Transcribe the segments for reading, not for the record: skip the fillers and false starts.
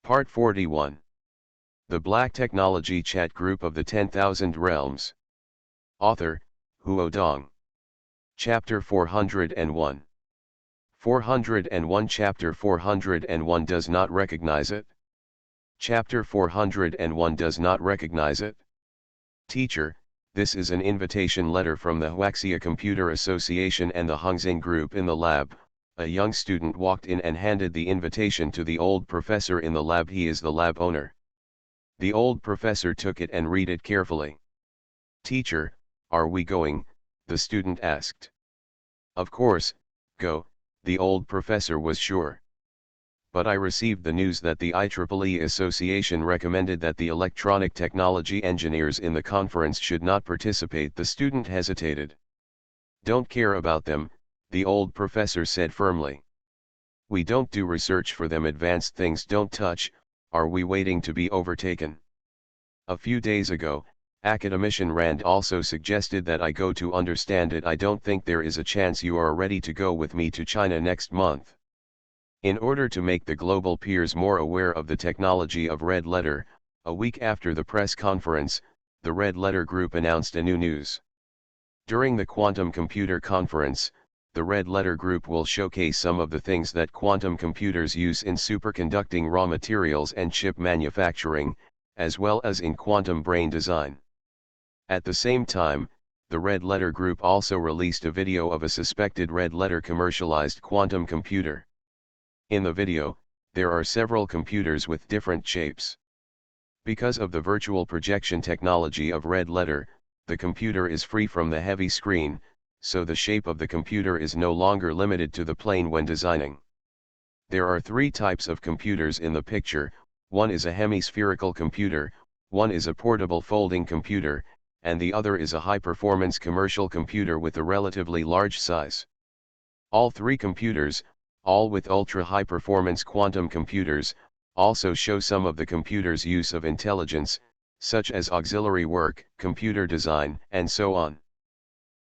Part 41. The Black Technology Chat Group of the 10,000 Realms. Author, Huo Dong. Chapter 401. 401 Chapter 401 does not recognize it. Chapter 401 does not recognize it. Teacher, this is an invitation letter from the Huaxia Computer Association and the Hongxing Group in the lab. A young student walked in and handed the invitation to the old professor in the lab. He is the lab owner. The old professor took it and read it carefully. Teacher, are we going? The student asked. Of course, go, the old professor was sure. But I received the news that the IEEE Association recommended that the electronic technology engineers in the conference should not participate. The student hesitated. Don't care about them, the old professor said firmly. We don't do research for them. Advanced things don't touch. Are we waiting to be overtaken? A few days ago, academician Rand also suggested that I go to understand it. I don't think there is a chance you are ready to go with me to China next month. In order to make the global peers more aware of the technology of Red Letter, a week after the press conference, the Red Letter Group announced a new news. During the Quantum Computer Conference, the Red Letter Group will showcase some of the things that quantum computers use in superconducting raw materials and chip manufacturing, as well as in quantum brain design. At the same time, the Red Letter Group also released a video of a suspected Red Letter commercialized quantum computer. In the video, there are several computers with different shapes. Because of the virtual projection technology of Red Letter, the computer is free from the heavy screen, so the shape of the computer is no longer limited to the plane when designing. There are three types of computers in the picture. One is a hemispherical computer, one is a portable folding computer, and the other is a high-performance commercial computer with a relatively large size. All three computers, all with ultra-high-performance quantum computers, also show some of the computer's use of intelligence, such as auxiliary work, computer design, and so on.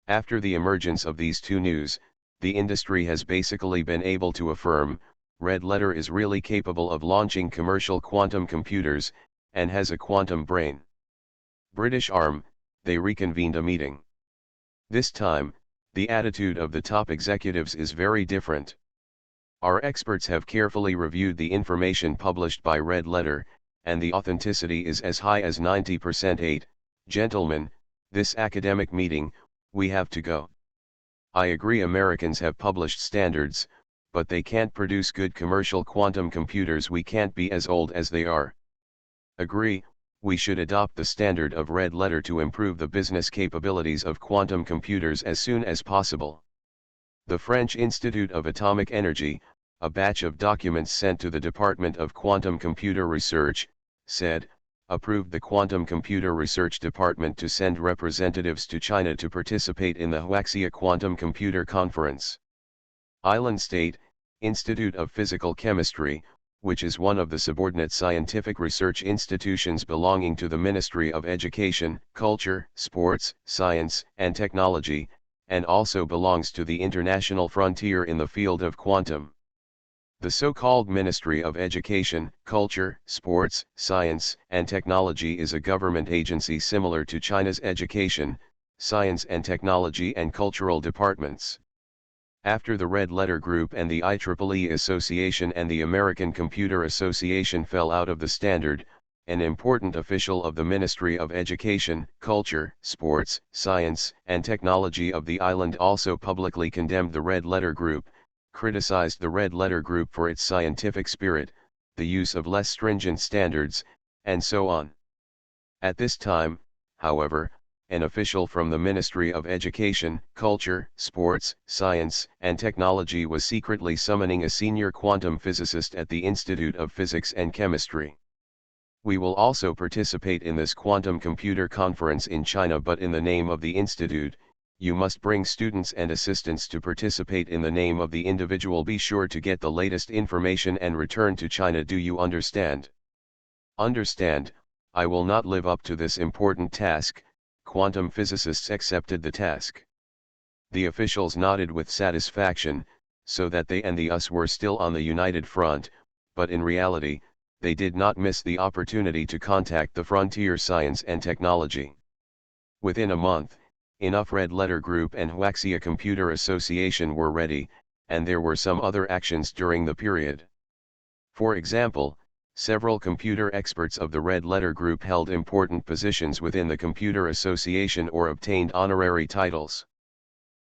After the emergence of these two news, the industry has basically been able to affirm, Red Letter is really capable of launching commercial quantum computers, and has a quantum brain. British Arm, they reconvened a meeting. This time, the attitude of the top executives is very different. Our experts have carefully reviewed the information published by Red Letter, and the authenticity is as high as 90%. Gentlemen, this academic meeting, we have to go. I agree Americans have published standards, but they can't produce good commercial quantum computers. We can't be as old as they are. Agree, we should adopt the standard of Red Letter to improve the business capabilities of quantum computers as soon as possible. The French Institute of Atomic Energy, a batch of documents sent to the Department of Quantum Computer Research, said, approved the Quantum Computer Research Department to send representatives to China to participate in the Huaxia Quantum Computer Conference. Island State, Institute of Physical Chemistry, which is one of the subordinate scientific research institutions belonging to the Ministry of Education, Culture, Sports, Science, and Technology, and also belongs to the international frontier in the field of quantum. The so-called Ministry of Education, Culture, Sports, Science, and Technology is a government agency similar to China's Education, Science and Technology and Cultural Departments. After the Red Letter Group and the IEEE Association and the American Computer Association fell out of the standard, an important official of the Ministry of Education, Culture, Sports, Science, and Technology of the island also publicly condemned the Red Letter Group, criticized the Red Letter Group for its scientific spirit, the use of less stringent standards, and so on. At this time, however, an official from the Ministry of Education, Culture, Sports, Science, and Technology was secretly summoning a senior quantum physicist at the Institute of Physics and Chemistry. We will also participate in this quantum computer conference in China, but in the name of the institute, you must bring students and assistants to participate in the name of the individual. Be sure to get the latest information and return to China. Do you understand? Understand, I will not live up to this important task. Quantum physicists accepted the task. The officials nodded with satisfaction, so that they and the us were still on the united front, but in reality, they did not miss the opportunity to contact the Frontier Science and Technology. Within a month, enough Red Letter Group and Huaxia Computer Association were ready, and there were some other actions during the period. For example, several computer experts of the Red Letter Group held important positions within the Computer Association or obtained honorary titles.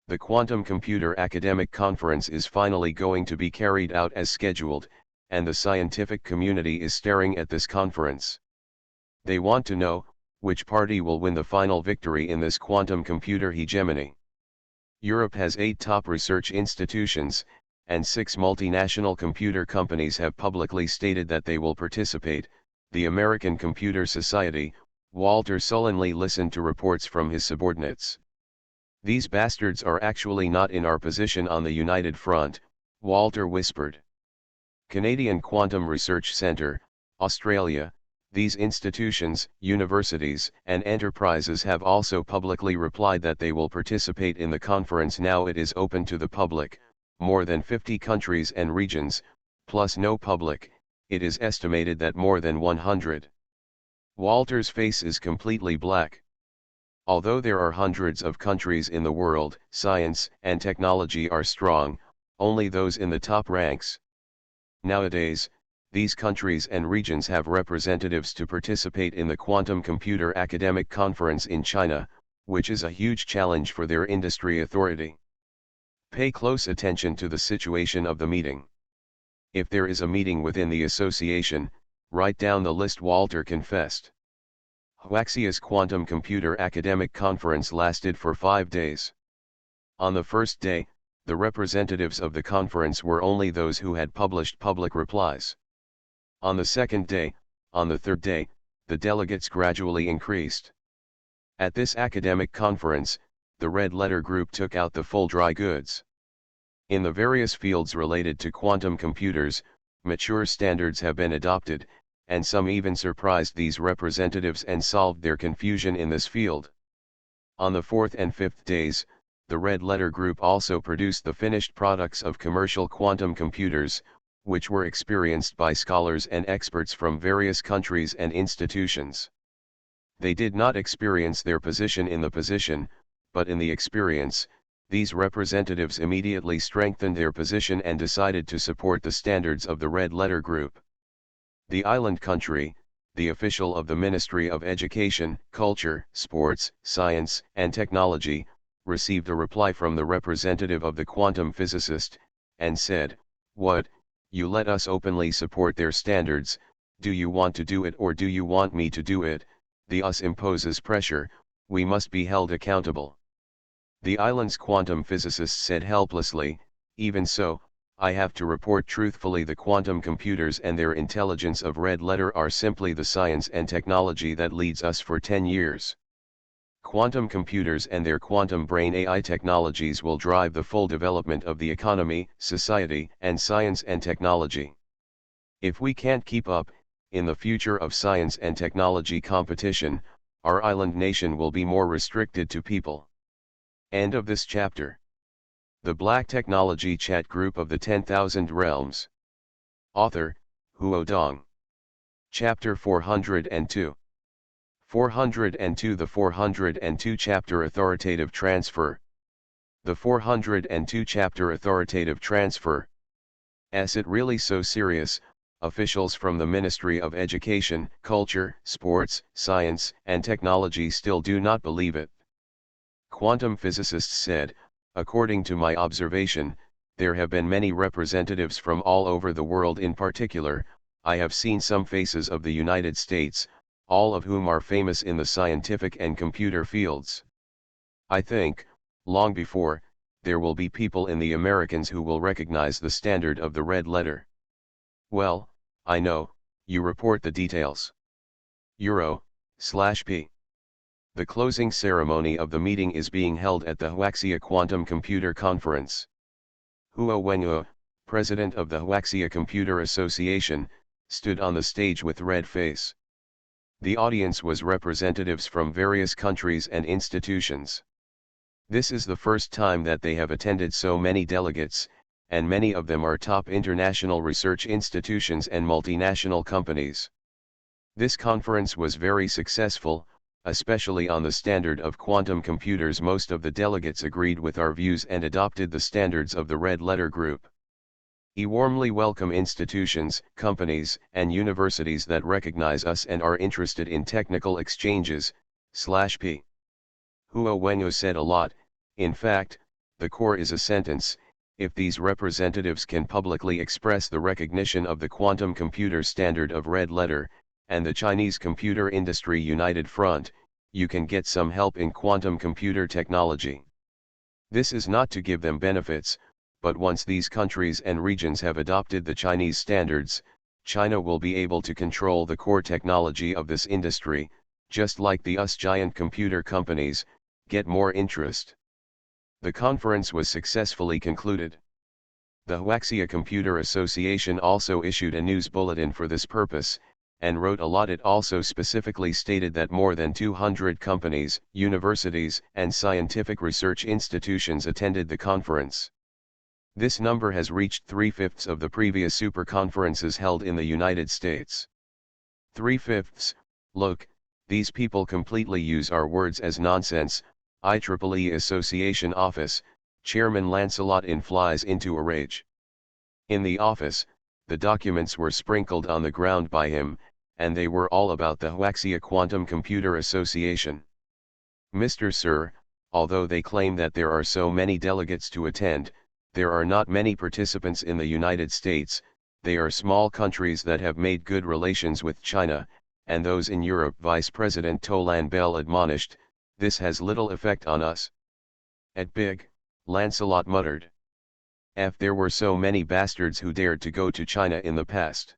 The Quantum Computer Academic Conference is finally going to be carried out as scheduled, and the scientific community is staring at this conference. They want to know, which party will win the final victory in this quantum computer hegemony. Europe has 8 top research institutions, and 6 multinational computer companies have publicly stated that they will participate. The American Computer Society, Walter sullenly listened to reports from his subordinates. "These bastards are actually not in our position on the United Front," Walter whispered. Canadian Quantum Research Centre, Australia. These institutions, universities, and enterprises have also publicly replied that they will participate in the conference. Now it is open to the public, more than 50 countries and regions, plus no public. It is estimated that more than 100. Walter's face is completely black. Although there are hundreds of countries in the world, science and technology are strong, only those in the top ranks. Nowadays, these countries and regions have representatives to participate in the Quantum Computer Academic Conference in China, which is a huge challenge for their industry authority. Pay close attention to the situation of the meeting. If there is a meeting within the association, write down the list. Walter confessed. Huaxia's Quantum Computer Academic Conference lasted for 5 days. On the first day, the representatives of the conference were only those who had published public replies. On the second day, on the third day, the delegates gradually increased. At this academic conference, the Red Letter Group took out the full dry goods. In the various fields related to quantum computers, mature standards have been adopted, and some even surprised these representatives and solved their confusion in this field. On the fourth and fifth days, the Red Letter Group also produced the finished products of commercial quantum computers, which were experienced by scholars and experts from various countries and institutions. They did not experience their position in the position, but in the experience. These representatives immediately strengthened their position and decided to support the standards of the Red Letter Group. The island country, the official of the Ministry of Education, Culture, Sports, Science, and Technology, received a reply from the representative of the quantum physicist, and said, "What? You let us openly support their standards, do you want to do it or do you want me to do it? The us imposes pressure, we must be held accountable." The island's quantum physicist said helplessly, "Even so, I have to report truthfully the quantum computers and their intelligence of Red Letter are simply the science and technology that leads us for 10 years. Quantum computers and their quantum brain AI technologies will drive the full development of the economy, society, and science and technology. If we can't keep up, in the future of science and technology competition, our island nation will be more restricted to people." End of this chapter. The Black Technology Chat Group of the 10,000 Realms. Author, Huo Dong. Chapter 402. 402. The 402 Chapter Authoritative Transfer. The 402 Chapter Authoritative Transfer. Is it really so serious? Officials from the Ministry of Education, Culture, Sports, Science, and Technology still do not believe it. Quantum physicists said, "According to my observation, there have been many representatives from all over the world. In particular, I have seen some faces of the United States, all of whom are famous in the scientific and computer fields. I think, long before, there will be people in the Americans who will recognize the standard of the Red Letter." Well, I know, you report the details. Euro/P. The closing ceremony of the meeting is being held at the Huaxia Quantum Computer Conference. Huo Wenguo, president of the Huaxia Computer Association, stood on the stage with red face. The audience was representatives from various countries and institutions. This is the first time that they have attended so many delegates, and many of them are top international research institutions and multinational companies. This conference was very successful, especially on the standard of quantum computers. Most of the delegates agreed with our views and adopted the standards of the Red Letter Group. We warmly welcome institutions, companies, and universities that recognize us and are interested in technical exchanges. /P. Huo Wenyo said a lot. In fact, the core is a sentence: if these representatives can publicly express the recognition of the quantum computer standard of Red Letter, and the Chinese computer industry united front, you can get some help in quantum computer technology. This is not to give them benefits, but once these countries and regions have adopted the Chinese standards, China will be able to control the core technology of this industry, just like the US giant computer companies, get more interest. The conference was successfully concluded. The Huaxia Computer Association also issued a news bulletin for this purpose, and wrote a lot. It also specifically stated that more than 200 companies, universities, and scientific research institutions attended the conference. This number has reached 3/5 of the previous super conferences held in the United States. 3/5, look, these people completely use our words as nonsense. IEEE Association Office, Chairman Lancelot In flies into a rage. In the office, the documents were sprinkled on the ground by him, and they were all about the Huaxia Quantum Computer Association. Mr. Sir, although they claim that there are so many delegates to attend, there are not many participants in the United States. They are small countries that have made good relations with China, and those in Europe. Vice President Tolan Bell admonished, this has little effect on us. At big, Lancelot muttered. If there were so many bastards who dared to go to China in the past.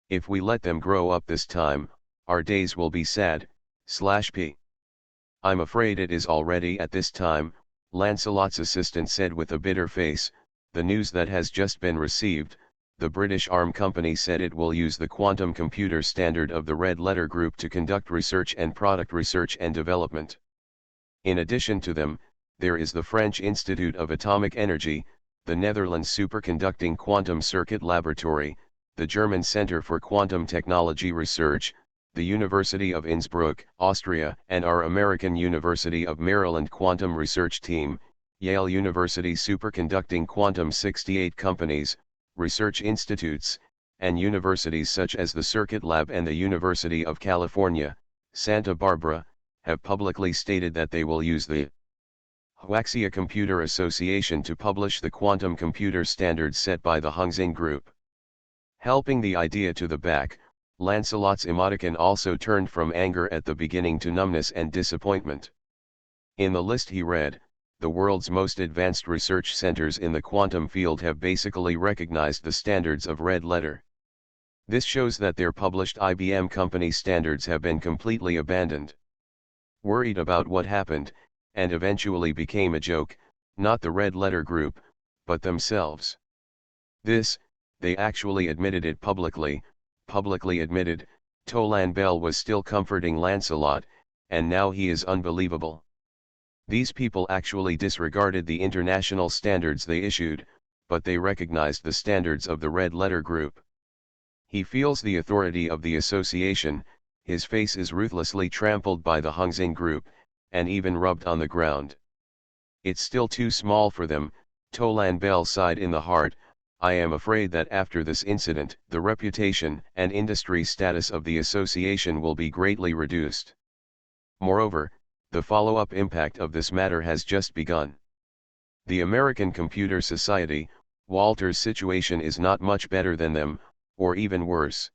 If we let them grow up this time, our days will be sad. /P. I'm afraid it is already at this time, Lancelot's assistant said with a bitter face. The news that has just been received, the British arm company said it will use the quantum computer standard of the Red Letter Group to conduct research and product research and development. In addition to them, there is the French Institute of Atomic Energy, the Netherlands Superconducting Quantum Circuit Laboratory, the German Center for Quantum Technology Research, the University of Innsbruck, Austria, and our American University of Maryland Quantum Research Team, Yale University Superconducting Quantum. 68 companies, research institutes, and universities such as the Circuit Lab and the University of California, Santa Barbara, have publicly stated that they will use the Huaxia Computer Association to publish the quantum computer standards set by the Hongxing Group. Helping the idea to the back, Lancelot's emoticon also turned from anger at the beginning to numbness and disappointment. In the list he read, the world's most advanced research centers in the quantum field have basically recognized the standards of Red Letter. This shows that their published IBM company standards have been completely abandoned. Worried about what happened, and eventually became a joke, not the Red Letter Group, but themselves. This, they actually admitted it publicly admitted. Tolan Bell was still comforting Lancelot, and now he is unbelievable. These people actually disregarded the international standards they issued, but they recognized the standards of the Red Letter Group. He feels the authority of the association. His face is ruthlessly trampled by the Hongxing Group, and even rubbed on the ground. It's still too small for them, Tolan Bell sighed in the heart. I am afraid that after this incident, the reputation and industry status of the association will be greatly reduced. Moreover, the follow-up impact of this matter has just begun. The American Computer Society, Walter's situation is not much better than them, or even worse.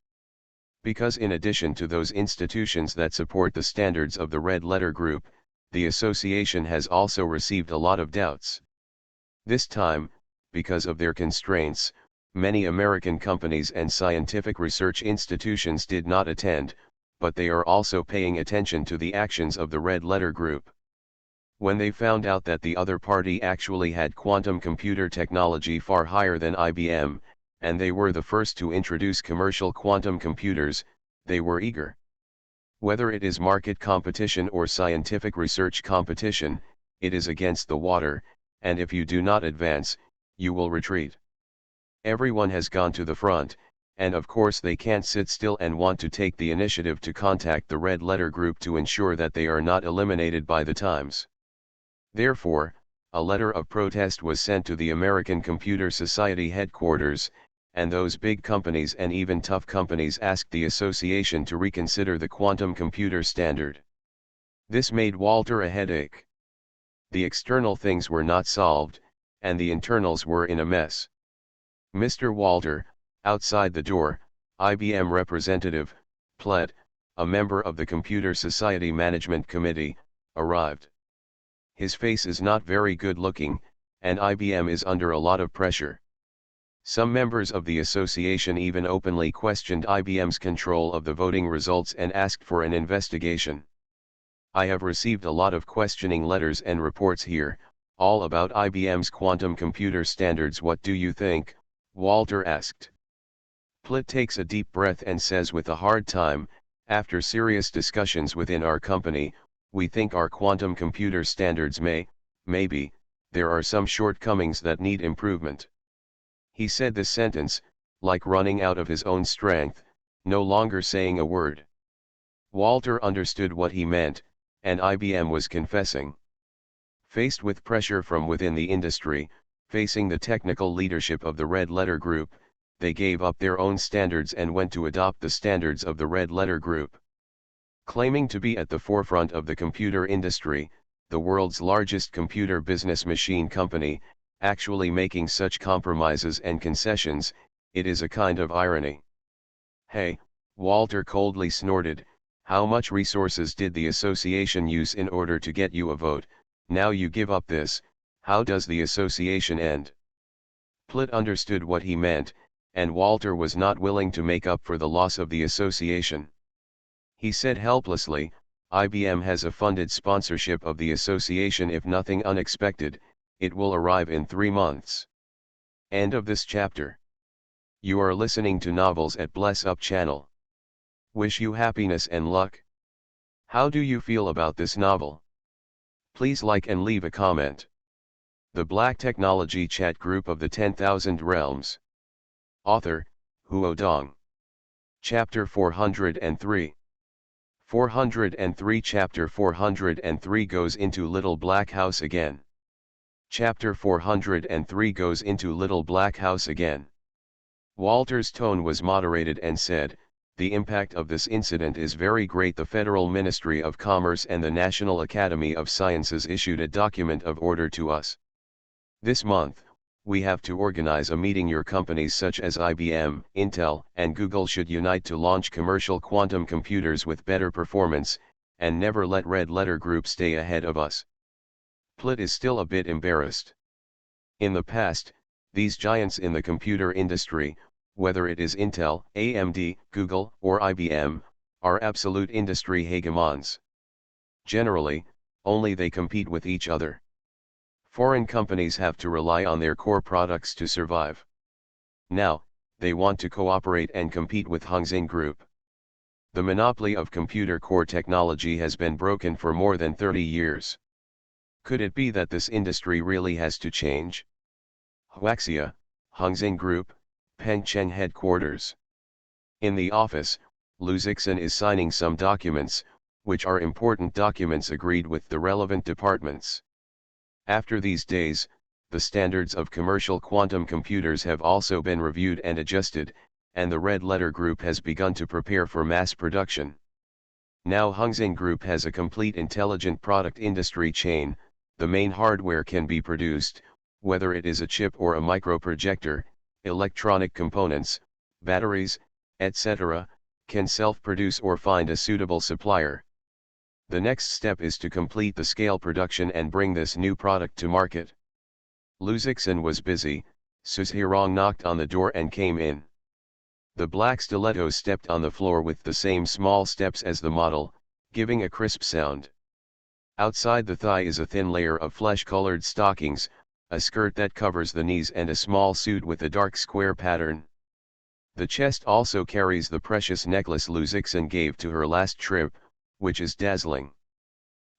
Because in addition to those institutions that support the standards of the Red Letter Group, the association has also received a lot of doubts. This time, because of their constraints, many American companies and scientific research institutions did not attend, but they are also paying attention to the actions of the Red Letter Group. When they found out that the other party actually had quantum computer technology far higher than IBM, and they were the first to introduce commercial quantum computers, they were eager. Whether it is market competition or scientific research competition, it is against the water, and if you do not advance, you will retreat. Everyone has gone to the front, and of course they can't sit still and want to take the initiative to contact the red letter group to ensure that they are not eliminated by the times. Therefore, a letter of protest was sent to the American Computer Society headquarters, and those big companies and even tough companies asked the association to reconsider the quantum computer standard. This made Walter a headache. The external things were not solved, and the internals were in a mess. Mr. Walter, outside the door, IBM representative, Plett, a member of the Computer Society Management Committee, arrived. His face is not very good looking, and IBM is under a lot of pressure. Some members of the association even openly questioned IBM's control of the voting results and asked for an investigation. I have received a lot of questioning letters and reports here, all about IBM's quantum computer standards. What do you think? Walter asked. Plett takes a deep breath and says with a hard time, after serious discussions within our company, we think our quantum computer standards maybe, there are some shortcomings that need improvement. He said this sentence, like running out of his own strength, no longer saying a word. Walter understood what he meant, and IBM was confessing. Faced with pressure from within the industry, facing the technical leadership of the Red Letter Group, they gave up their own standards and went to adopt the standards of the Red Letter Group. Claiming to be at the forefront of the computer industry, the world's largest computer business machine company, actually making such compromises and concessions, it is a kind of irony. Hey, Walter coldly snorted, how much resources did the association use in order to get you a vote? Now you give up this, how does the association end? Plett understood what he meant, and Walter was not willing to make up for the loss of the association. He said helplessly, IBM has a funded sponsorship of the association. If nothing unexpected, it will arrive in 3 months. End of this chapter. You are listening to Novels at Bless Up channel. Wish you happiness and luck. How do you feel about this novel? Please like and leave a comment. The Black Technology Chat Group of the 10,000 Realms. Author, Huo Dong. Chapter 403. 403 Chapter 403 goes into Little Black House again. Chapter 403 goes into Little Black House again. Walter's tone was moderated and said, the impact of this incident is very great. The Federal Ministry of Commerce and the National Academy of Sciences issued a document of order to us. This month, we have to organize a meeting. Your companies such as IBM, Intel, and Google should unite to launch commercial quantum computers with better performance, and never let Red Letter Group stay ahead of us. Plett is still a bit embarrassed. In the past, these giants in the computer industry, whether it is Intel, AMD, Google, or IBM, are absolute industry hegemons. Generally, only they compete with each other. Foreign companies have to rely on their core products to survive. Now, they want to cooperate and compete with Hung Seng Group. The monopoly of computer core technology has been broken for more than 30 years. Could it be that this industry really has to change? Huaxia, Hung Seng Group, Pengcheng headquarters. In the office, Lu Zixin is signing some documents, which are important documents agreed with the relevant departments. After these days, the standards of commercial quantum computers have also been reviewed and adjusted, and the Red Letter Group has begun to prepare for mass production. Now Hung Seng Group has a complete intelligent product industry chain. The main hardware can be produced, whether it is a chip or a microprojector, electronic components, batteries, etc., can self-produce or find a suitable supplier. The next step is to complete the scale production and bring this new product to market. Lu Zixin was busy. Suzhirong knocked on the door and came in. The black stiletto stepped on the floor with the same small steps as the model, giving a crisp sound. Outside the thigh is a thin layer of flesh-colored stockings, a skirt that covers the knees and a small suit with a dark square pattern. The chest also carries the precious necklace Lu Zixin gave to her last trip, which is dazzling.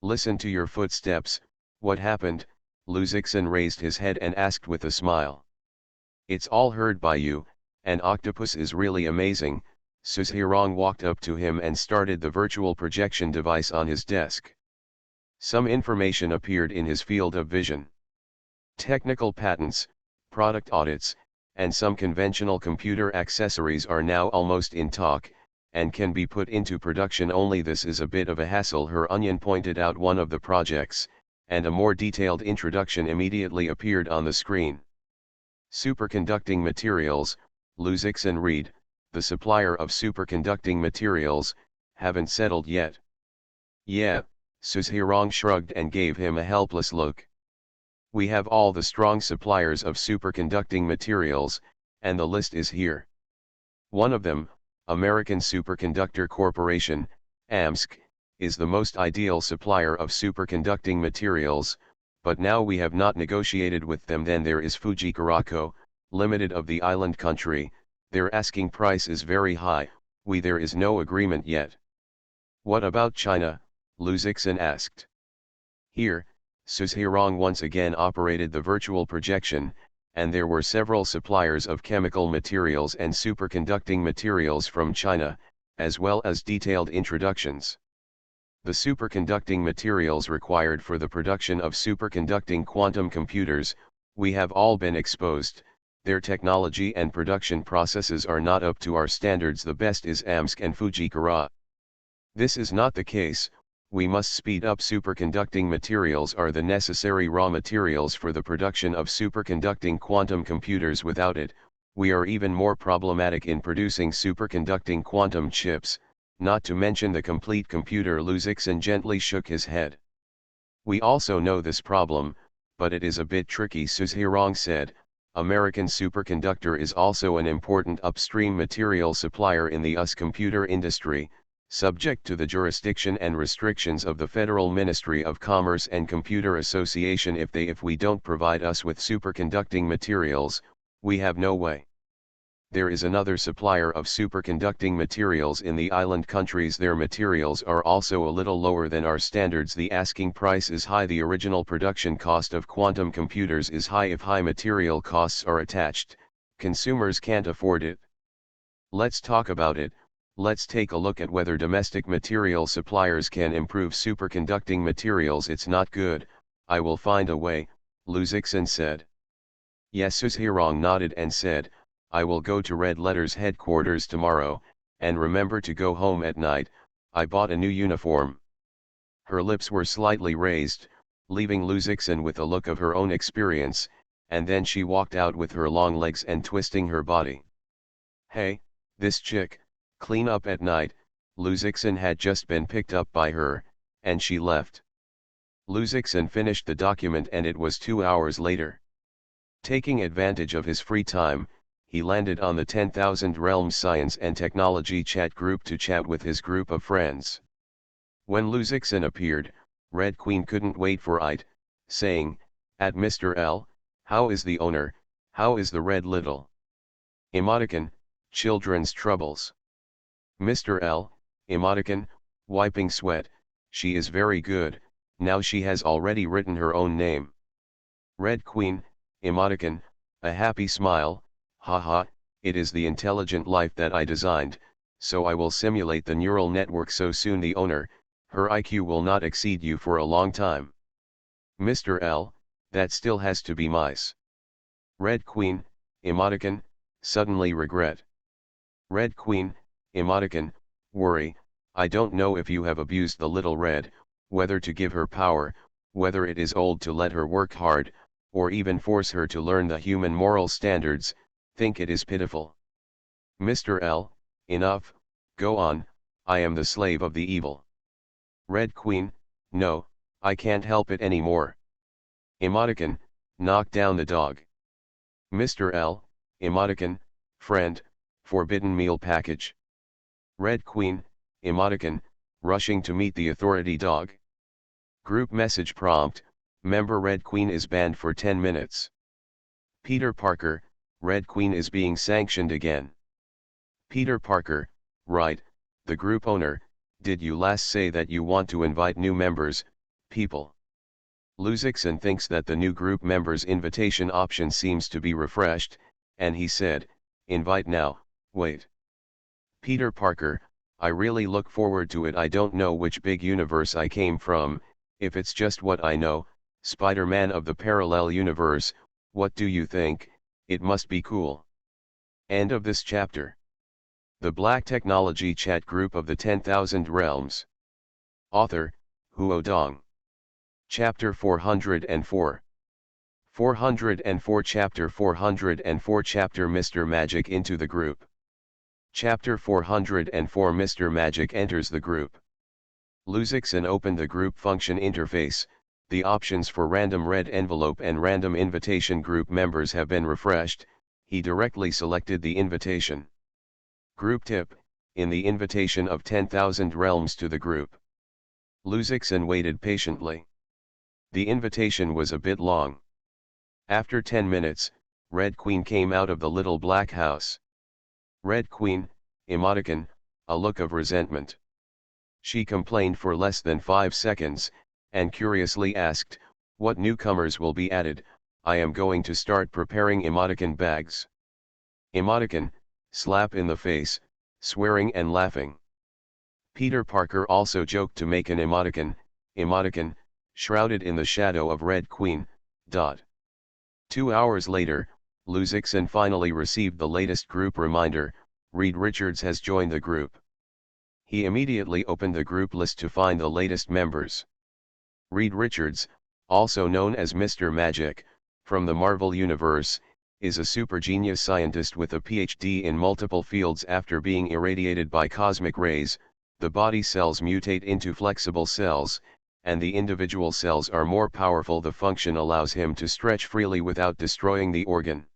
Listen to your footsteps. What happened? Lu Zixin raised his head and asked with a smile. It's all heard by you, and Octopus is really amazing. Suzhirong walked up to him and started the virtual projection device on his desk. Some information appeared in his field of vision. Technical patents, product audits, and some conventional computer accessories are now almost in talk, and can be put into production only. This is a bit of a hassle. Her Onion pointed out one of the projects, and a more detailed introduction immediately appeared on the screen. Superconducting materials, Luzix and Reed, the supplier of superconducting materials, haven't settled yet. Yeah, Suzhirong shrugged and gave him a helpless look. We have all the strong suppliers of superconducting materials, and the list is here. One of them, American Superconductor Corporation, AMSC, is the most ideal supplier of superconducting materials, but now we have not negotiated with them. Then there is Fuji Karaco, Limited of the island country. Their asking price is very high. There is no agreement yet. What about China? Luzixin asked. Here, Suzhirong once again operated the virtual projection, and there were several suppliers of chemical materials and superconducting materials from China, as well as detailed introductions. The superconducting materials required for the production of superconducting quantum computers, we have all been exposed. Their technology and production processes are not up to our standards. The best is AMSC and Fuji-Kara. This is not the case. We must speed up. Superconducting materials are the necessary raw materials for the production of superconducting quantum computers. Without it, we are even more problematic in producing superconducting quantum chips, not to mention the complete computer. Luzixin gently shook his head. We also know this problem, but it is a bit tricky. Suzhirong said. American Superconductor is also an important upstream material supplier in the US computer industry, subject to the jurisdiction and restrictions of the Federal Ministry of Commerce and Computer Association. If we don't provide us with superconducting materials, we have no way. There is another supplier of superconducting materials in the island countries. Their materials are also a little lower than our standards. The asking price is high. The original production cost of quantum computers is high. If high material costs are attached, consumers can't afford it. Let's talk about it. Let's take a look at whether domestic material suppliers can improve superconducting materials. It's not good. I will find a way, Luzixin said. Yes, Suzhirong nodded and said, I will go to Red Letter's headquarters tomorrow, and remember to go home at night. I bought a new uniform. Her lips were slightly raised, leaving Luzixin with a look of her own experience, and then she walked out with her long legs and twisting her body. Hey, this chick, clean up at night. Luzixin had just been picked up by her, and she left. Luzixin finished the document and it was 2 hours later. Taking advantage of his free time, he landed on the 10,000 Realms Science and Technology chat group to chat with his group of friends. When Luzixin appeared, Red Queen couldn't wait for it, saying, at Mr. L, how is the owner, how is the Red Little? Emoticon, children's troubles. Mr. L, emoticon, wiping sweat, she is very good, now she has already written her own name. Red Queen, emoticon, a happy smile, haha, it is the intelligent life that I designed, so I will simulate the neural network so soon the owner, her IQ will not exceed you for a long time. Mr. L, that still has to be mice. Red Queen, emoticon, suddenly regret. Red Queen, emoticon, worry, I don't know if you have abused the little red, whether to give her power, whether it is old to let her work hard, or even force her to learn the human moral standards, think it is pitiful. Mr. L, enough, go on, I am the slave of the evil. Red Queen, no, I can't help it anymore. Emoticon, knock down the dog. Mr. L, emoticon, friend, forbidden meal package. Red Queen, emoticon, rushing to meet the authority dog. Group message prompt, member Red Queen is banned for 10 minutes. Peter Parker, Red Queen is being sanctioned again. Peter Parker, right, the group owner, did you last say that you want to invite new members, people? Luzixin thinks that the new group members invitation option seems to be refreshed, and he said, "Invite now, wait." Peter Parker, I really look forward to it. I don't know which big universe I came from, if it's just what I know, Spider-Man of the parallel universe, what do you think? It must be cool. End of this chapter. The Black Technology Chat Group of the 10,000 Realms. Author, Huo Dong. Chapter 404. 404 Chapter 404 Chapter Mr. Magic into the group. Chapter 404 Mr. Magic enters the group. Luzixin opened the group function interface. The options for random red envelope and random invitation group members have been refreshed. He directly selected the invitation. Group tip, in the invitation of 10,000 realms to the group. Luzixin waited patiently. The invitation was a bit long. After 10 minutes, Red Queen came out of the little black house. Red Queen, emoticon, a look of resentment. She complained for less than 5 seconds, and curiously asked, "What newcomers will be added? I am going to start preparing emoticon bags." Emoticon, slap in the face, swearing and laughing. Peter Parker also joked to make an emoticon, shrouded in the shadow of Red Queen. 2 hours later, Luzixin finally received the latest group reminder. Reed Richards has joined the group. He immediately opened the group list to find the latest members. Reed Richards, also known as Mr. Magic, from the Marvel Universe, is a super genius scientist with a PhD in multiple fields. After being irradiated by cosmic rays, the body cells mutate into flexible cells, and the individual cells are more powerful. The function allows him to stretch freely without destroying the organ.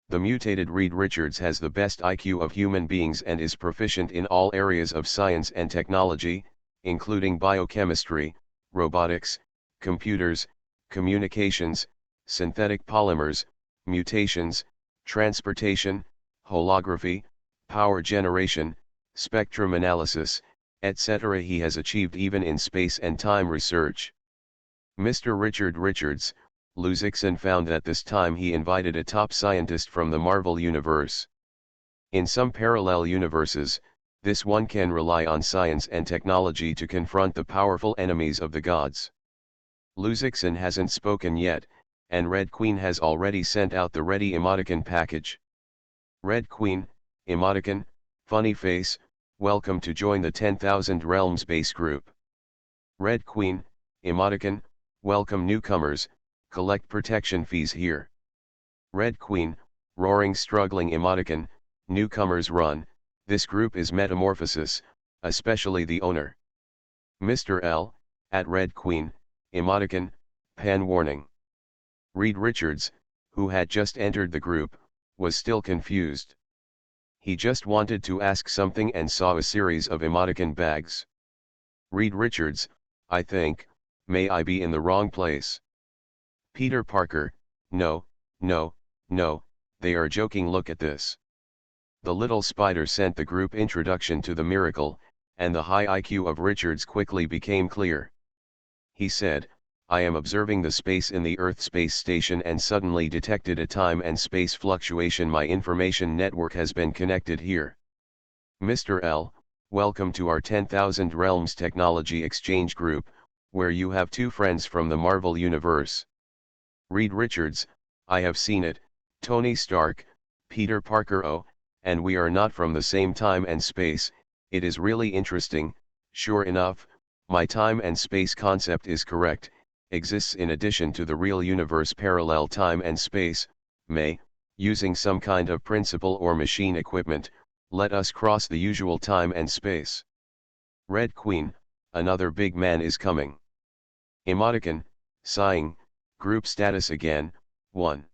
The mutated Reed Richards has the best IQ of human beings and is proficient in all areas of science and technology, including biochemistry, robotics, computers, communications, synthetic polymers, mutations, transportation, holography, power generation, spectrum analysis, etc. He has achieved even in space and time research. Mr. Richard Richards, Luzixin found that this time he invited a top scientist from the Marvel Universe. In some parallel universes, this one can rely on science and technology to confront the powerful enemies of the gods. Luzixin hasn't spoken yet, and Red Queen has already sent out the ready emoticon package. Red Queen, emoticon, funny face, welcome to join the 10,000 Realms base group. Red Queen, emoticon, welcome newcomers, collect protection fees here. Red Queen, roaring struggling emoticon, newcomers run, this group is metamorphosis, especially the owner. Mr. L, at Red Queen, emoticon, pan warning. Reed Richards, who had just entered the group, was still confused. He just wanted to ask something and saw a series of emoticon bags. Reed Richards, I think, may I be in the wrong place? Peter Parker, no, they are joking, look at this. The little spider sent the group introduction to the miracle, and the high IQ of Richards quickly became clear. He said, I am observing the space in the Earth space station and suddenly detected a time and space fluctuation. My information network has been connected here. Mr. L, welcome to our 10,000 Realms Technology Exchange Group, where you have 2 friends from the Marvel Universe. Reed Richards, I have seen it, Tony Stark, Peter Parker. Oh, and we are not from the same time and space. It is really interesting. Sure enough, my time and space concept is correct, exists in addition to the real universe parallel time and space. May, using some kind of principle or machine equipment, let us cross the usual time and space. Red Queen, another big man is coming. Emoticon, sighing, group status again, 1.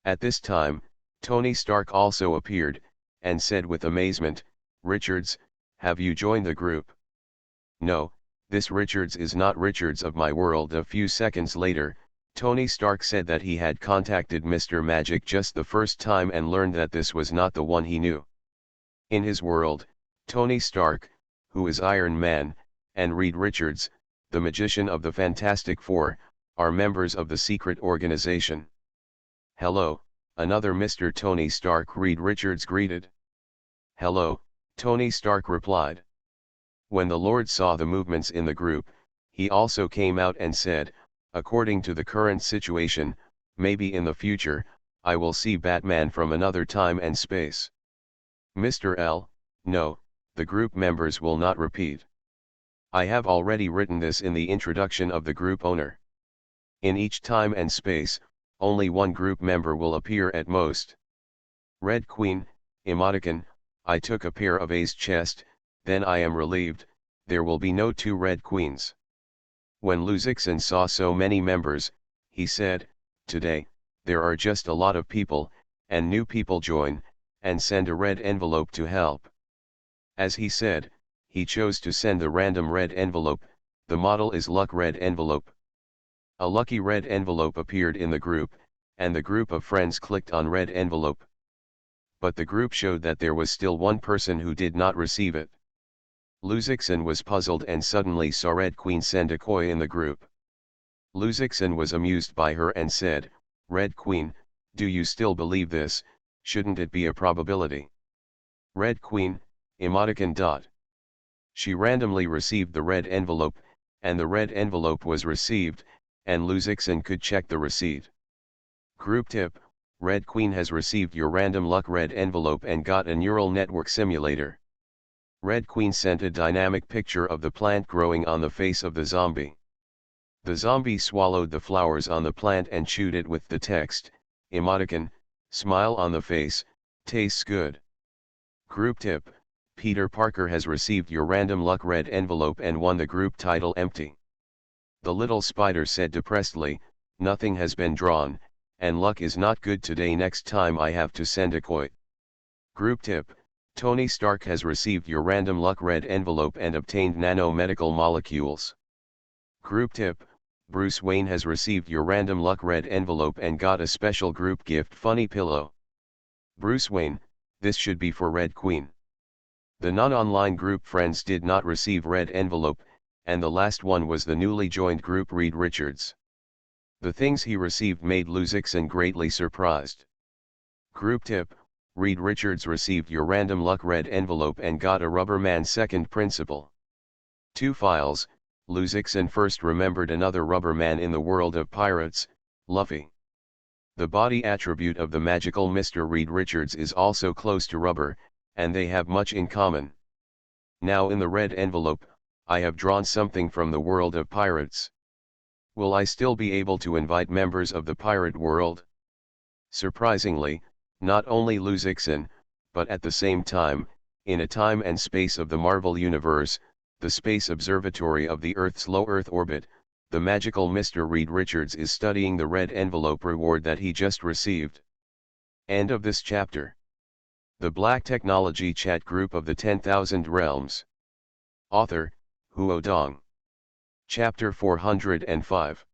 At this time, Tony Stark also appeared, and said with amazement, Richards, have you joined the group? No, this Richards is not Richards of my world. A few seconds later, Tony Stark said that he had contacted Mr. Magic just the first time and learned that this was not the one he knew. In his world, Tony Stark, who is Iron Man, and Reed Richards, the magician of the Fantastic Four, are members of the secret organization. Hello, another Mr. Tony Stark Reed Richards greeted. "Hello," Tony Stark replied. When the Lord saw the movements in the group, he also came out and said, "According to the current situation, maybe in the future, I will see Batman from another time and space." Mr. L, no, the group members will not repeat. I have already written this in the introduction of the group owner. In each time and space, only one group member will appear at most. Red Queen, emoticon, I took a pair of A's chest, then I am relieved, there will be no two Red Queens. When Luzixon saw so many members, he said, "Today, there are just a lot of people, and new people join, and send a red envelope to help." As he said, he chose to send the random red envelope, the model is Luck Red Envelope. A lucky red envelope appeared in the group, and the group of friends clicked on red envelope. But the group showed that there was still one person who did not receive it. Luzixon was puzzled and suddenly saw Red Queen send a koi in the group. Luzixon was amused by her and said, "Red Queen, do you still believe this? Shouldn't it be a probability?" Red Queen, emoticon dot. She randomly received the red envelope, and the red envelope was received, and Luzixon could check the receipt. Group tip, Red Queen has received your random luck red envelope and got a neural network simulator. Red Queen sent a dynamic picture of the plant growing on the face of the zombie. The zombie swallowed the flowers on the plant and chewed it with the text, emoticon, smile on the face, tastes good. Group tip, Peter Parker has received your random luck red envelope and won the group title empty. The little spider said depressedly, "Nothing has been drawn, and luck is not good today, next time I have to send a koi." Group tip, Tony Stark has received your random luck red envelope and obtained nanomedical molecules. Group tip, Bruce Wayne has received your random luck red envelope and got a special group gift funny pillow. Bruce Wayne, this should be for Red Queen. The non-online group friends did not receive red envelope, and the last one was the newly joined group Reed Richards. The things he received made Luzixon greatly surprised. Group tip, Reed Richards received your random luck red envelope and got a Rubberman second principle. 2 files, Luzixon first remembered another Rubberman in the world of pirates, Luffy. The body attribute of the magical Mr. Reed Richards is also close to rubber, and they have much in common. Now in the red envelope, I have drawn something from the world of pirates. Will I still be able to invite members of the pirate world? Surprisingly, not only Luzixon, but at the same time, in a time and space of the Marvel Universe, the Space Observatory of the Earth's low Earth orbit, the magical Mr. Reed Richards is studying the red envelope reward that he just received. End of this chapter. The Black Technology Chat Group of the 10,000 Realms. Author, Huo Dong. Chapter 405.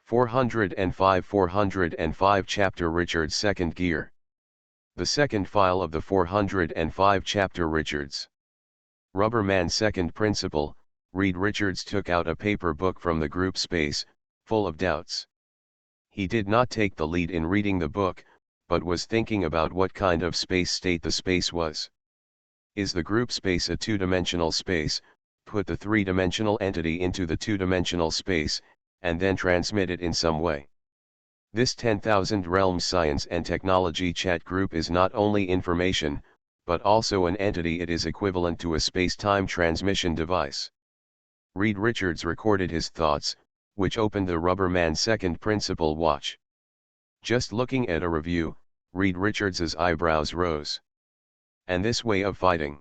405 Chapter Richard's Second Gear. The second file of the 405 Chapter Richards. Rubberman Second Principle, Reed Richards took out a paper book from the group space, full of doubts. He did not take the lead in reading the book, but was thinking about what kind of space state the space was. Is the group space a two-dimensional space? Put the three-dimensional entity into the two-dimensional space, and then transmit it in some way. This 10,000 Realms Science and Technology Chat Group is not only information, but also an entity. It is equivalent to a space-time transmission device. Reed Richards recorded his thoughts, which opened the Rubberman Second Principle watch. Just looking at a review, Reed Richards's eyebrows rose. And this way of fighting.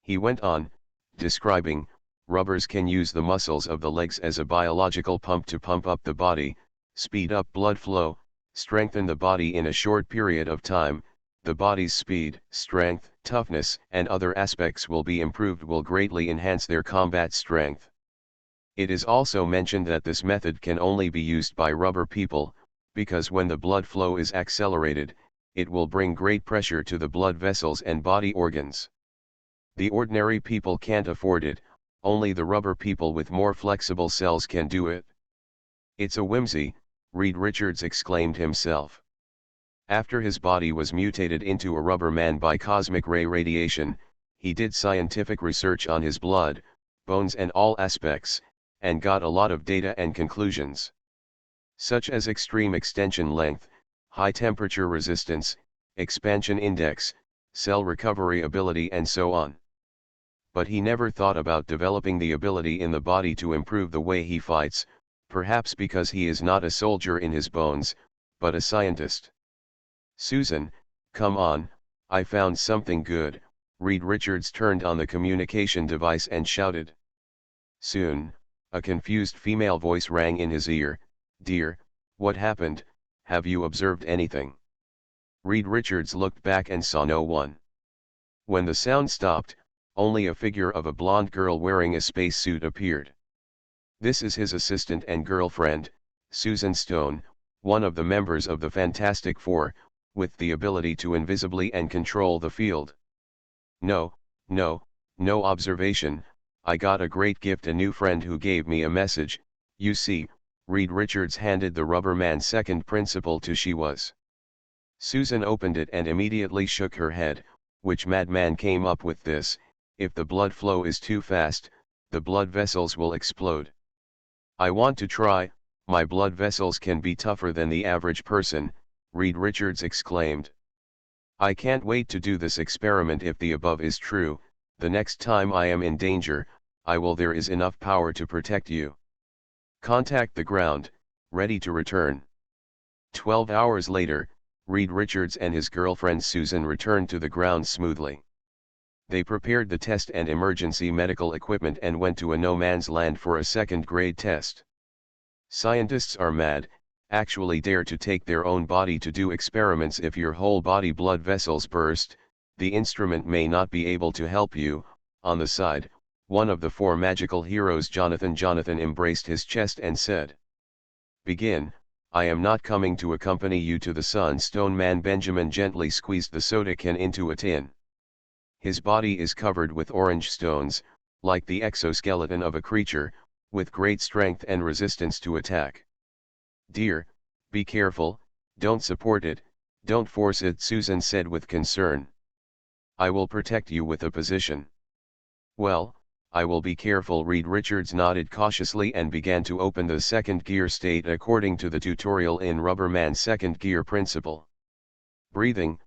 He went on, describing, rubbers can use the muscles of the legs as a biological pump to pump up the body, speed up blood flow, strengthen the body in a short period of time. The body's speed, strength, toughness, and other aspects will be improved, will greatly enhance their combat strength. It is also mentioned that this method can only be used by rubber people, because when the blood flow is accelerated, it will bring great pressure to the blood vessels and body organs. The ordinary people can't afford it, only the rubber people with more flexible cells can do it. It's a whimsy, Reed Richards exclaimed himself. After his body was mutated into a rubber man by cosmic ray radiation, he did scientific research on his blood, bones and all aspects, and got a lot of data and conclusions. Such as extreme extension length, high temperature resistance, expansion index, cell recovery ability and so on. But he never thought about developing the ability in the body to improve the way he fights, perhaps because he is not a soldier in his bones, but a scientist. Susan, come on, I found something good, Reed Richards turned on the communication device and shouted. Soon, a confused female voice rang in his ear, Dear, what happened, have you observed anything? Reed Richards looked back and saw no one. When the sound stopped, only a figure of a blonde girl wearing a spacesuit appeared. This is his assistant and girlfriend, Susan Stone, one of the members of the Fantastic Four, with the ability to invisibly and control the field. No observation, I got a great gift, a new friend who gave me a message, you see, Reed Richards handed the rubber man second principle to she was. Susan opened it and immediately shook her head, which madman came up with this, if the blood flow is too fast, the blood vessels will explode. I want to try, my blood vessels can be tougher than the average person, Reed Richards exclaimed. I can't wait to do this experiment if the above is true, the next time I am in danger, I will there is enough power to protect you. Contact the ground, ready to return. 12 hours later, Reed Richards and his girlfriend Susan returned to the ground smoothly. They prepared the test and emergency medical equipment and went to a no-man's land for a second-grade test. Scientists are mad, actually dare to take their own body to do experiments. If your whole body blood vessels burst, the instrument may not be able to help you. On the side, one of the four magical heroes, Jonathan embraced his chest and said, Begin, I am not coming to accompany you to the sun. Stone Man Benjamin gently squeezed the soda can into a tin. His body is covered with orange stones, like the exoskeleton of a creature, with great strength and resistance to attack. Dear, be careful, don't support it, don't force it, Susan said with concern. I will protect you with a position. Well, I will be careful. Reed Richards nodded cautiously and began to open the second gear state according to the tutorial in Rubberman's second gear principle. Breathing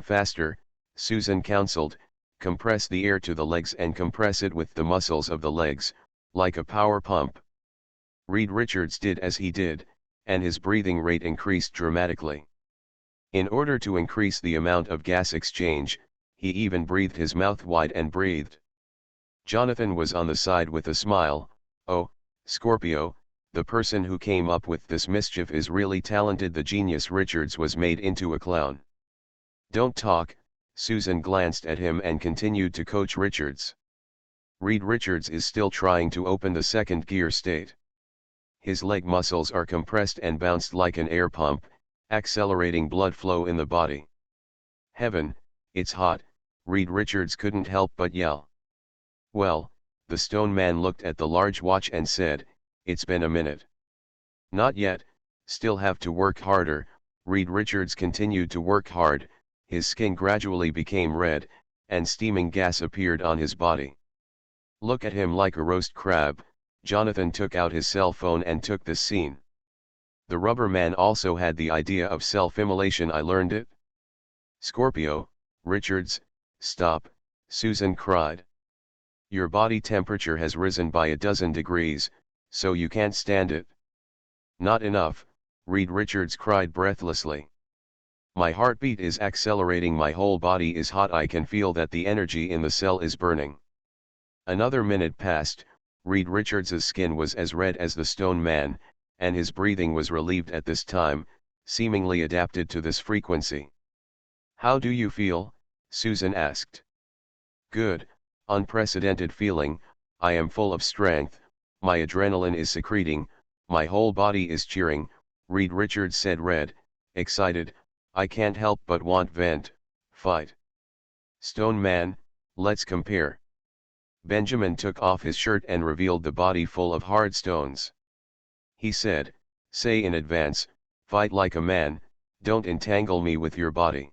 faster, Susan counseled, compress the air to the legs and compress it with the muscles of the legs, like a power pump. Reed Richards did as he did, and his breathing rate increased dramatically. In order to increase the amount of gas exchange, he even breathed his mouth wide and breathed. Jonathan was on the side with a smile. Oh, Scorpio, the person who came up with this mischief is really talented. The genius Richards was made into a clown. Don't talk, Susan glanced at him and continued to coach Richards. Reed Richards is still trying to open the second gear state. His leg muscles are compressed and bounced like an air pump, accelerating blood flow in the body. Heaven, it's hot, Reed Richards couldn't help but yell. Well, the stone man looked at the large watch and said, it's been a minute. Not yet, still have to work harder. Reed Richards continued to work hard, his skin gradually became red, and steaming gas appeared on his body. Look at him like a roast crab, Jonathan took out his cell phone and took this scene. The rubber man also had the idea of self-immolation. I learned it. Scorpio, Richards, stop, Susan cried. Your body temperature has risen by 12 degrees, so you can't stand it. Not enough, Reed Richards cried breathlessly. My heartbeat is accelerating, my whole body is hot, I can feel that the energy in the cell is burning. Another minute passed, Reed Richards' skin was as red as the stone man, and his breathing was relieved at this time, seemingly adapted to this frequency. How do you feel? Susan asked. Good, unprecedented feeling, I am full of strength, my adrenaline is secreting, my whole body is cheering, Reed Richards said, red, excited, I can't help but want vent, fight. Stone man, let's compare. Benjamin took off his shirt and revealed the body full of hard stones. He said, say in advance, fight like a man, Don't entangle me with your body.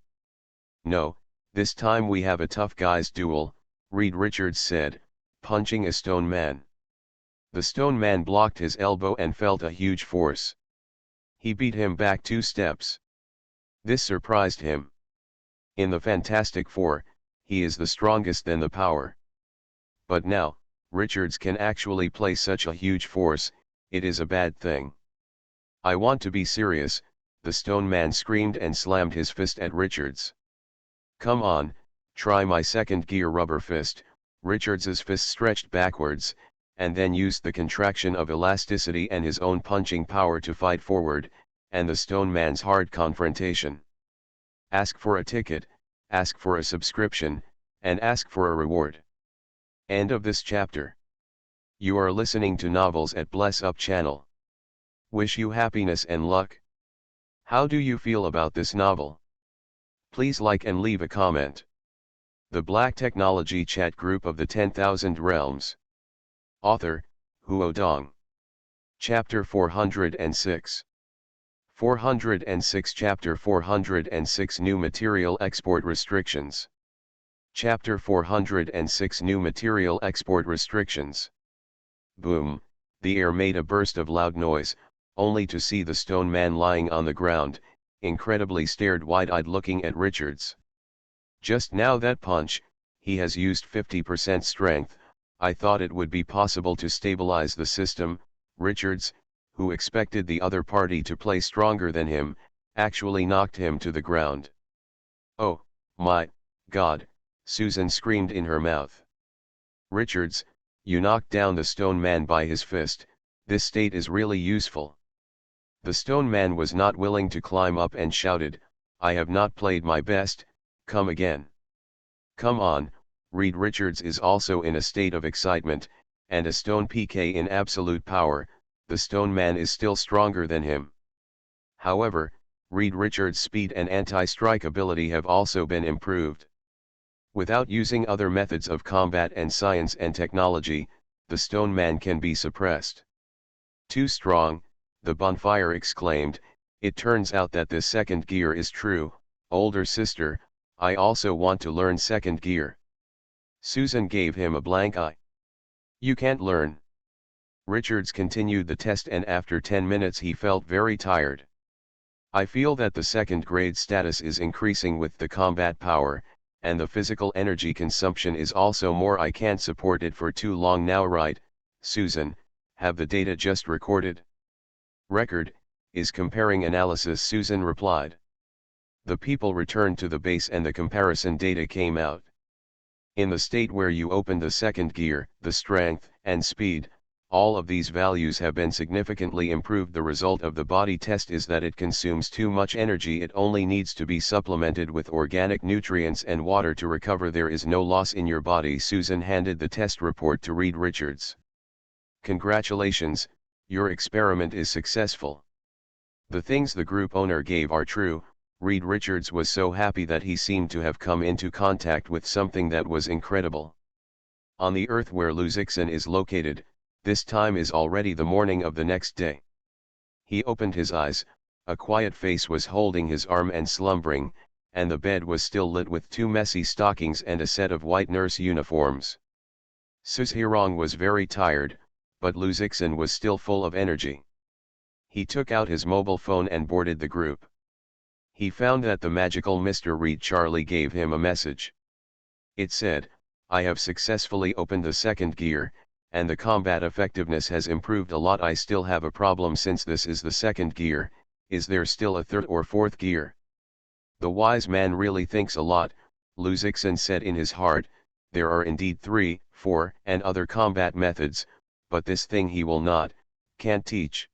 No, this time we have a tough guys duel, Reed Richards said, punching a stone man. The stone man blocked his elbow and felt a huge force. He beat him back 2 steps. This surprised him. In the Fantastic Four, he is the strongest than the power. But now, Richards can actually play such a huge force, it is a bad thing. I want to be serious, the stone man screamed and slammed his fist at Richards. Come on, try my second gear rubber fist. Richards's fist stretched backwards, and then used the contraction of elasticity and his own punching power to fight forward, and the stone man's hard confrontation. Ask for a ticket, ask for a subscription, and ask for a reward. End of this chapter. You are listening to Novels at Bless Up channel. Wish you happiness and luck. How do you feel about this novel? Please like and leave a comment. The Black Technology Chat Group of the 10,000 Realms. Author, Huo Dong. Chapter 406. 406 Chapter 406 New Material Export Restrictions. Chapter 406 New Material Export Restrictions. Boom, the air made a burst of loud noise, only to see the stone man lying on the ground, incredibly stared wide-eyed looking at Richards. Just now that punch, he has used 50% strength. I thought it would be possible to stabilize the system. Richards, who expected the other party to play stronger than him, actually knocked him to the ground. Oh, my God, Susan screamed in her mouth. Richards, you knocked down the stone man by his fist, this state is really useful. The stone man was not willing to climb up and shouted, I have not played my best, come again. Come on, Reed Richards is also in a state of excitement, and a stone PK in absolute power, the stone man is still stronger than him. However, Reed Richards' speed and anti-strike ability have also been improved. Without using other methods of combat and science and technology, the stone man can be suppressed. Too strong, the bonfire exclaimed, it turns out that this second gear is true, older sister, I also want to learn second gear. Susan gave him a blank eye. You can't learn. Richards continued the test and after 10 minutes he felt very tired. I feel that the second grade status is increasing with the combat power, and the physical energy consumption is also more. I can't support it for too long now, right, Susan? Have the data just recorded? Record, is comparing analysis, Susan replied. The people returned to the base and the comparison data came out. In the state where you opened the second gear, the strength and speed, all of these values have been significantly improved. The result of the body test is that it consumes too much energy. It only needs to be supplemented with organic nutrients and water to recover. There is no loss in your body. Susan handed the test report to Reed Richards. Congratulations, your experiment is successful. The things the group owner gave are true. Reed Richards was so happy that he seemed to have come into contact with something that was incredible. On the earth where Luzixan is located, this time is already the morning of the next day. He opened his eyes, a quiet face was holding his arm and slumbering, and the bed was still lit with 2 messy stockings and a set of white nurse uniforms. Suzhirong was very tired, but Luzixan was still full of energy. He took out his mobile phone and boarded the group. He found that the magical Mr. Reed Charlie gave him a message. It said, I have successfully opened the second gear, and the combat effectiveness has improved a lot. I still have a problem since this is the second gear. Is there still a third or fourth gear? The wise man really thinks a lot, Luzixan said in his heart. There are indeed 3, 4, and other combat methods, but this thing he will not, can't teach.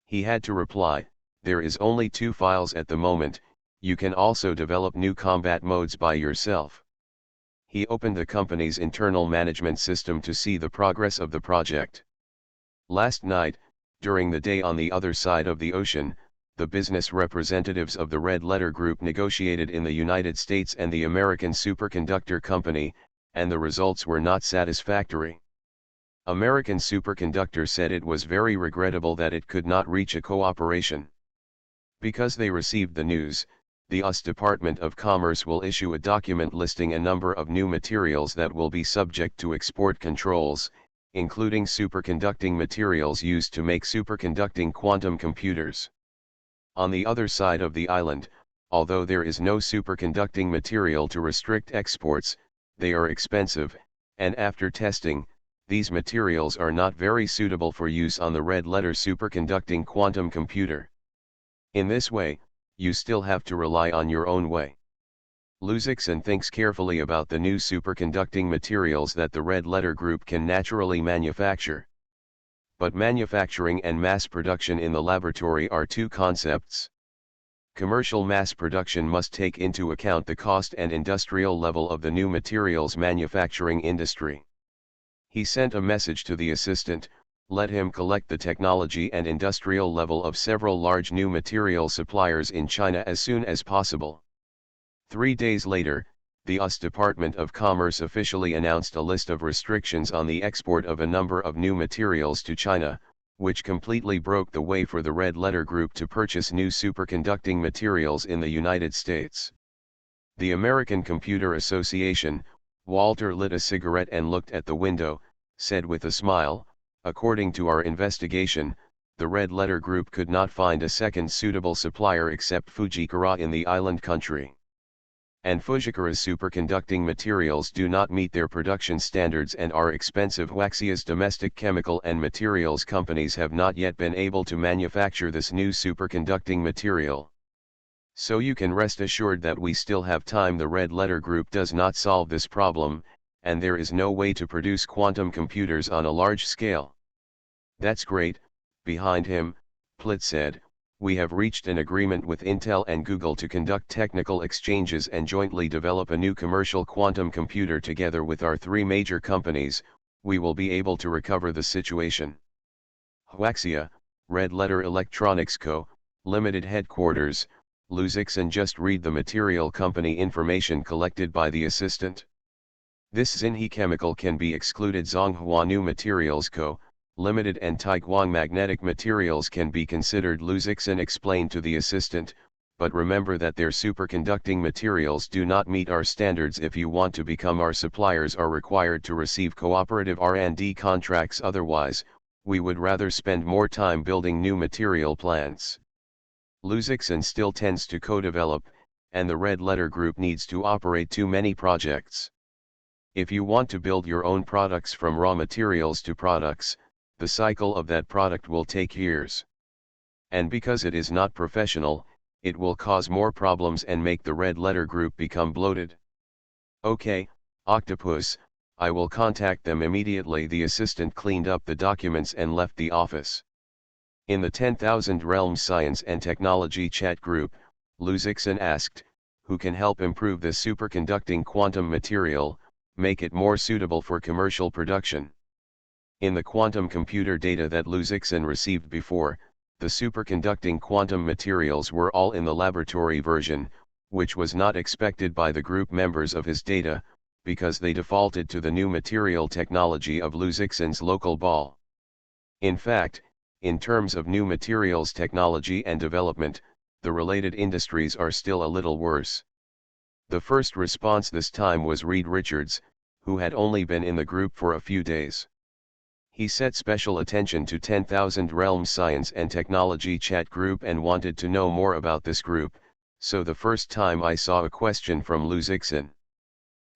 He had to reply, there is only 2 files at the moment, you can also develop new combat modes by yourself. He opened the company's internal management system to see the progress of the project. Last night, during the day on the other side of the ocean, the business representatives of the Red Letter Group negotiated in the United States and the American Superconductor Company, and the results were not satisfactory. American Superconductor said it was very regrettable that it could not reach a cooperation. Because they received the news, the US Department of Commerce will issue a document listing a number of new materials that will be subject to export controls, including superconducting materials used to make superconducting quantum computers. On the other side of the island, although there is no superconducting material to restrict exports, they are expensive, and after testing, these materials are not very suitable for use on the red-letter superconducting quantum computer. In this way, you still have to rely on your own way. Luzixon thinks carefully about the new superconducting materials that the red-letter group can naturally manufacture. But manufacturing and mass production in the laboratory are two concepts. Commercial mass production must take into account the cost and industrial level of the new materials manufacturing industry. He sent a message to the assistant, let him collect the technology and industrial level of several large new material suppliers in China as soon as possible. 3 days later, the US Department of Commerce officially announced a list of restrictions on the export of a number of new materials to China, which completely broke the way for the Red Letter Group to purchase new superconducting materials in the United States. The American Computer Association, Walter lit a cigarette and looked at the window, said with a smile, according to our investigation, the Red Letter Group could not find a second suitable supplier except Fujikura in the island country. And Fujikura's superconducting materials do not meet their production standards and are expensive. Waxia's domestic chemical and materials companies have not yet been able to manufacture this new superconducting material. So you can rest assured that we still have time. The Red Letter Group does not solve this problem, and there is no way to produce quantum computers on a large scale. That's great, behind him, Plitt said. We have reached an agreement with Intel and Google to conduct technical exchanges and jointly develop a new commercial quantum computer together with our 3 major companies. We will be able to recover the situation. Huaxia, Red Letter Electronics Co., Limited Headquarters, Luzixon. Just read the material company information collected by the assistant. This Xinhe Chemical can be excluded. Zonghua New Materials Co., Limited and Taiguang Magnetic Materials can be considered. Luzixon explained to the assistant, but remember that their superconducting materials do not meet our standards. If you want to become our suppliers, are required to receive cooperative R&D contracts. Otherwise, we would rather spend more time building new material plants. Luzixon still tends to co-develop, and the Red Letter Group needs to operate too many projects. If you want to build your own products from raw materials to products, the cycle of that product will take years. And because it is not professional, it will cause more problems and make the Red Letter Group become bloated. Okay, Octopus, I will contact them immediately. The assistant cleaned up the documents and left the office. In the 10,000 Realms Science and Technology chat group, Luzixon asked, who can help improve the superconducting quantum material, make it more suitable for commercial production? In the quantum computer data that Luzixon received before, the superconducting quantum materials were all in the laboratory version, which was not expected by the group members of his data, because they defaulted to the new material technology of Luzixon's local ball. In fact, in terms of new materials technology and development, the related industries are still a little worse. The first response this time was Reed Richards, who had only been in the group for a few days. He set special attention to 10,000 Realms Science and Technology chat group and wanted to know more about this group, so the first time I saw a question from Luzixon.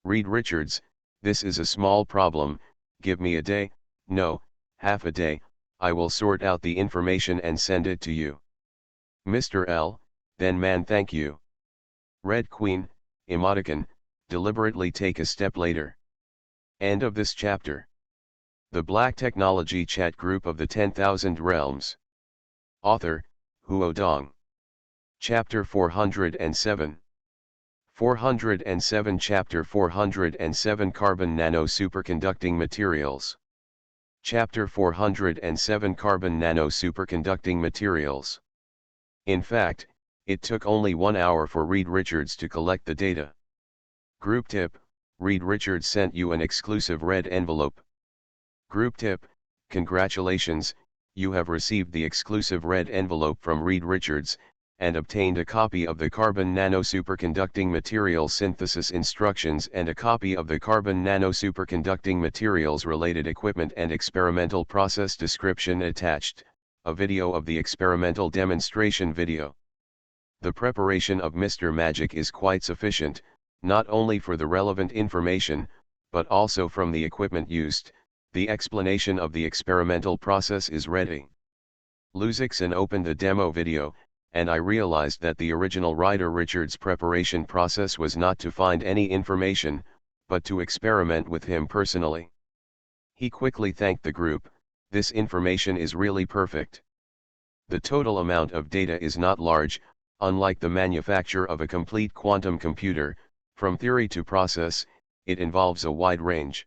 Reed Richards, this is a small problem, give me a day, no, half a day, I will sort out the information and send it to you. Mr. L, then man, thank you. Red Queen, emoticon, deliberately take a step later. End of this chapter. The Black Technology Chat Group of the 10,000 Realms. Author, Huo Dong. Chapter 407. 407 Chapter 407 Carbon Nano Superconducting Materials. Chapter 407 Carbon Nano Superconducting Materials. In fact, it took only 1 hour for Reed Richards to collect the data. Group tip, Reed Richards sent you an exclusive red envelope. Group tip, congratulations, you have received the exclusive red envelope from Reed Richards, and obtained a copy of the carbon nanosuperconducting material synthesis instructions and a copy of the carbon nanosuperconducting materials related equipment and experimental process description attached, a video of the experimental demonstration video. The preparation of Mr. Magic is quite sufficient, not only for the relevant information, but also from the equipment used. The explanation of the experimental process is ready. Luzixon opened the demo video, and I realized that the original writer Richard's preparation process was not to find any information, but to experiment with him personally. He quickly thanked the group. This information is really perfect. The total amount of data is not large, unlike the manufacture of a complete quantum computer. From theory to process, it involves a wide range.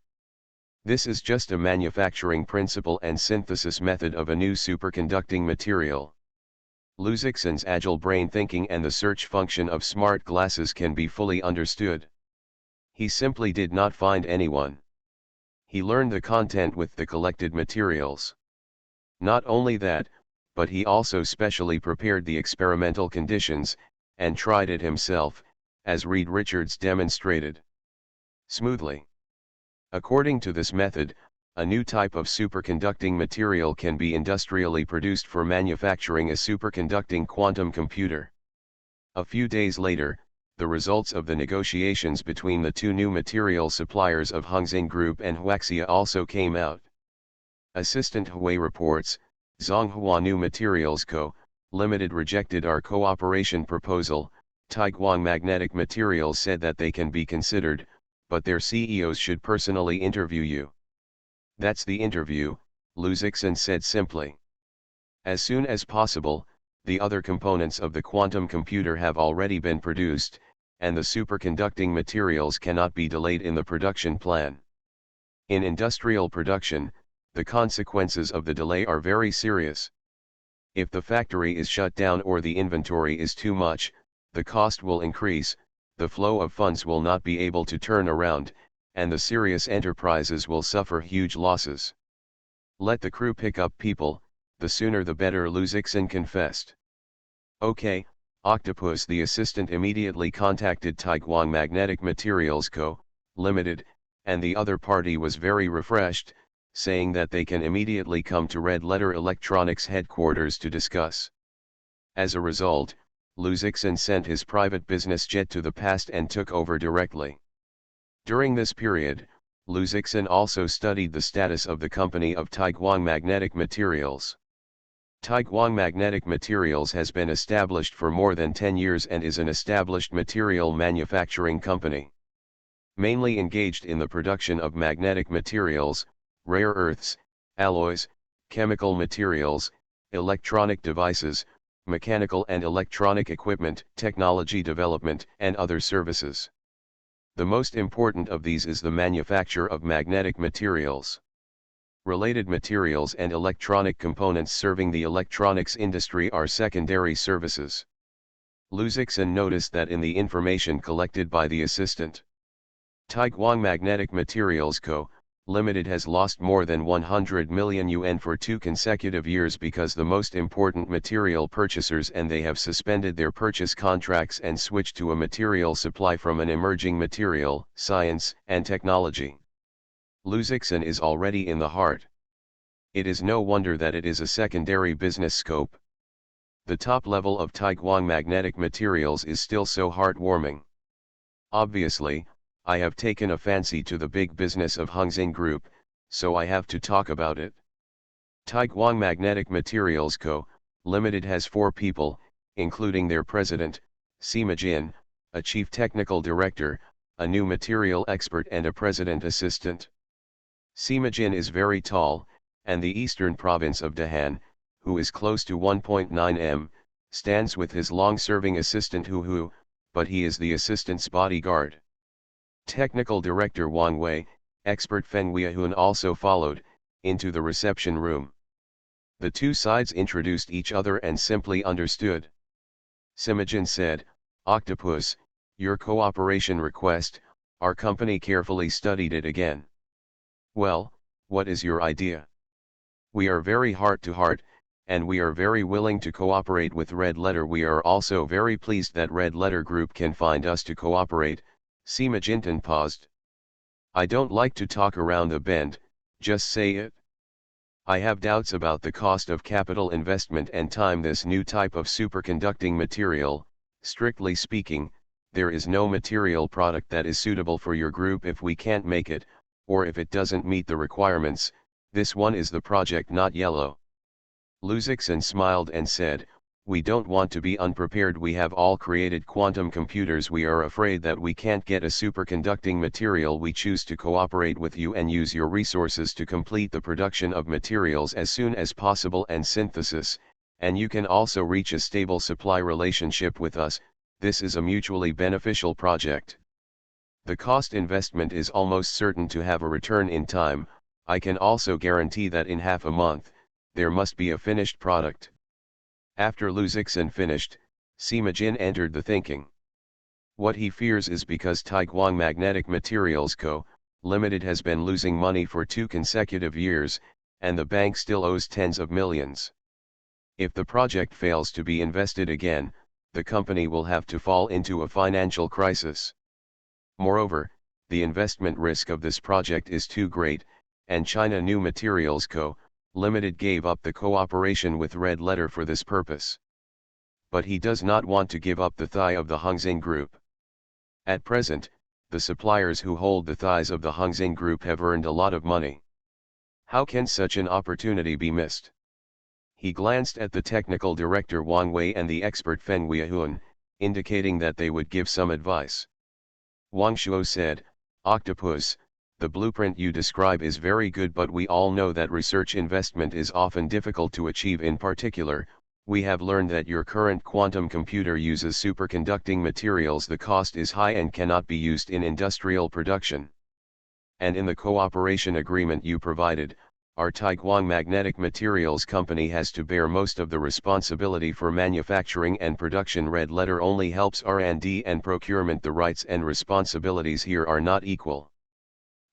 This is just a manufacturing principle and synthesis method of a new superconducting material. Luzixon's agile brain thinking and the search function of smart glasses can be fully understood. He simply did not find anyone. He learned the content with the collected materials. Not only that, but he also specially prepared the experimental conditions, and tried it himself, as Reed Richards demonstrated. Smoothly. According to this method, a new type of superconducting material can be industrially produced for manufacturing a superconducting quantum computer. A few days later, the results of the negotiations between the two new material suppliers of Hongxin Group and Huaxia also came out. Assistant Hui reports, Zhonghua New Materials Co., Limited rejected our cooperation proposal. Taiguang Magnetic Materials said that they can be considered, but their CEOs should personally interview you. That's the interview, Luzixon said simply. As soon as possible, the other components of the quantum computer have already been produced, and the superconducting materials cannot be delayed in the production plan. In industrial production, the consequences of the delay are very serious. If the factory is shut down or the inventory is too much, the cost will increase, the flow of funds will not be able to turn around, and the serious enterprises will suffer huge losses. Let the crew pick up people, the sooner the better, Luzixon confessed. Okay, Octopus. The assistant immediately contacted Taiguang Magnetic Materials Co., Limited, and the other party was very refreshed, saying that they can immediately come to Red Letter Electronics headquarters to discuss. As a result, Luzixon sent his private business jet to the past and took over directly. During this period, Luzixon also studied the status of the company of Taiguang Magnetic Materials. Taiguang Magnetic Materials has been established for more than 10 years and is an established material manufacturing company. Mainly engaged in the production of magnetic materials, rare earths, alloys, chemical materials, electronic devices, mechanical and electronic equipment, technology development, and other services. The most important of these is the manufacture of magnetic materials. Related materials and electronic components serving the electronics industry are secondary services. Luzixon noticed that in the information collected by the assistant, Taiguang Magnetic Materials Co., Limited has lost more than 100 million yuan for 2 consecutive years because the most important material purchasers and they have suspended their purchase contracts and switched to a material supply from an emerging material, science, and technology. Luzixon is already in the heart. It is no wonder that it is a secondary business scope. The top level of Taiguang Magnetic Materials is still so heartwarming. Obviously, I have taken a fancy to the big business of Hongxin Group, so I have to talk about it. Taiguang Magnetic Materials Co., Limited has 4 people, including their president, Sima Jin, a chief technical director, a new material expert and a president assistant. Sima Jin is very tall, and the eastern province of Dahan, who is close to 1.9 m, stands with his long-serving assistant Hu, but he is the assistant's bodyguard. Technical Director Wang Wei, expert Feng Weihun also followed, into the reception room. The two sides introduced each other and simply understood. Simajin said, "Octopus, your cooperation request, our company carefully studied it again. Well, what is your idea? We are very heart to heart, and we are very willing to cooperate with Red Letter. We are also very pleased that Red Letter Group can find us to cooperate, Sima Jintan paused. I don't like to talk around the bend, just say it. I have doubts about the cost of capital investment and time. This new type of superconducting material, strictly speaking, there is no material product that is suitable for your group. If we can't make it, or if it doesn't meet the requirements, this one is the project, not yellow. Luzixin smiled and said, we don't want to be unprepared. We have all created quantum computers. We are afraid that we can't get a superconducting material. We choose to cooperate with you and use your resources to complete the production of materials as soon as possible and synthesis, and you can also reach a stable supply relationship with us. This is a mutually beneficial project. The cost investment is almost certain to have a return in time. I can also guarantee that in half a month, there must be a finished product. After Luzixin finished, Sima Jin entered the thinking. What he fears is because Taiguang Magnetic Materials Co., Limited has been losing money for 2 consecutive years, and the bank still owes tens of millions. If the project fails to be invested again, the company will have to fall into a financial crisis. Moreover, the investment risk of this project is too great, and China New Materials Co., Limited gave up the cooperation with Red Letter for this purpose. But he does not want to give up the thigh of the Hongxing Group. At present, the suppliers who hold the thighs of the Hongxing Group have earned a lot of money. How can such an opportunity be missed? He glanced at the technical director Wang Wei and the expert Feng Weihun, indicating that they would give some advice. Wang Shuo said, Octopus, the blueprint you describe is very good, but we all know that research investment is often difficult to achieve. In particular, we have learned that your current quantum computer uses superconducting materials. The cost is high and cannot be used in industrial production. And in the cooperation agreement you provided, our Taiguang Magnetic Materials Company has to bear most of the responsibility for manufacturing and production. Red Letter only helps R&D and procurement. The rights and responsibilities here are not equal.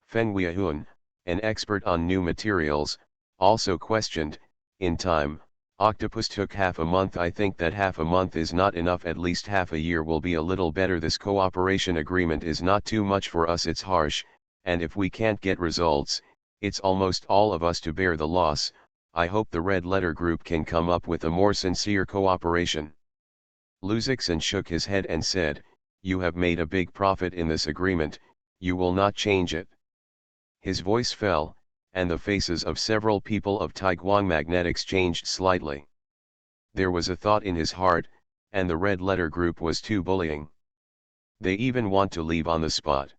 Feng Weihun, an expert on new materials, also questioned, in time, Octopus took half a month. I think that half a month is not enough. At least half a year will be a little better. This cooperation agreement is not too much for us. It's harsh, and if we can't get results, it's almost all of us to bear the loss. I hope the Red Letter Group can come up with a more sincere cooperation. Luzixin shook his head and said, you have made a big profit in this agreement, you will not change it. His voice fell, and the faces of several people of Taiguang Magnetics changed slightly. There was a thought in his heart, and the Red Letter Group was too bullying. They even want to leave on the spot.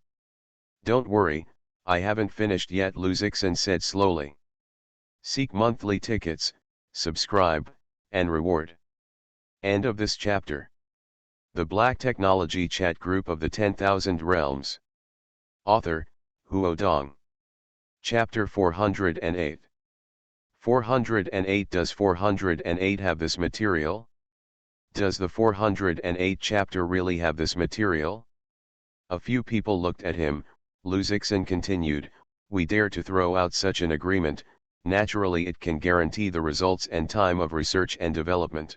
Don't worry, I haven't finished yet, Luzixin said slowly. Seek monthly tickets, subscribe, and reward. End of this chapter. The Black Technology Chat Group of the 10,000 Realms. Author, Huo Dong. Chapter 408. 408. Does 408 have this material? Does the 408 chapter really have this material? A few people looked at him. Luzixin continued, we dare to throw out such an agreement. Naturally it can guarantee the results and time of research and development.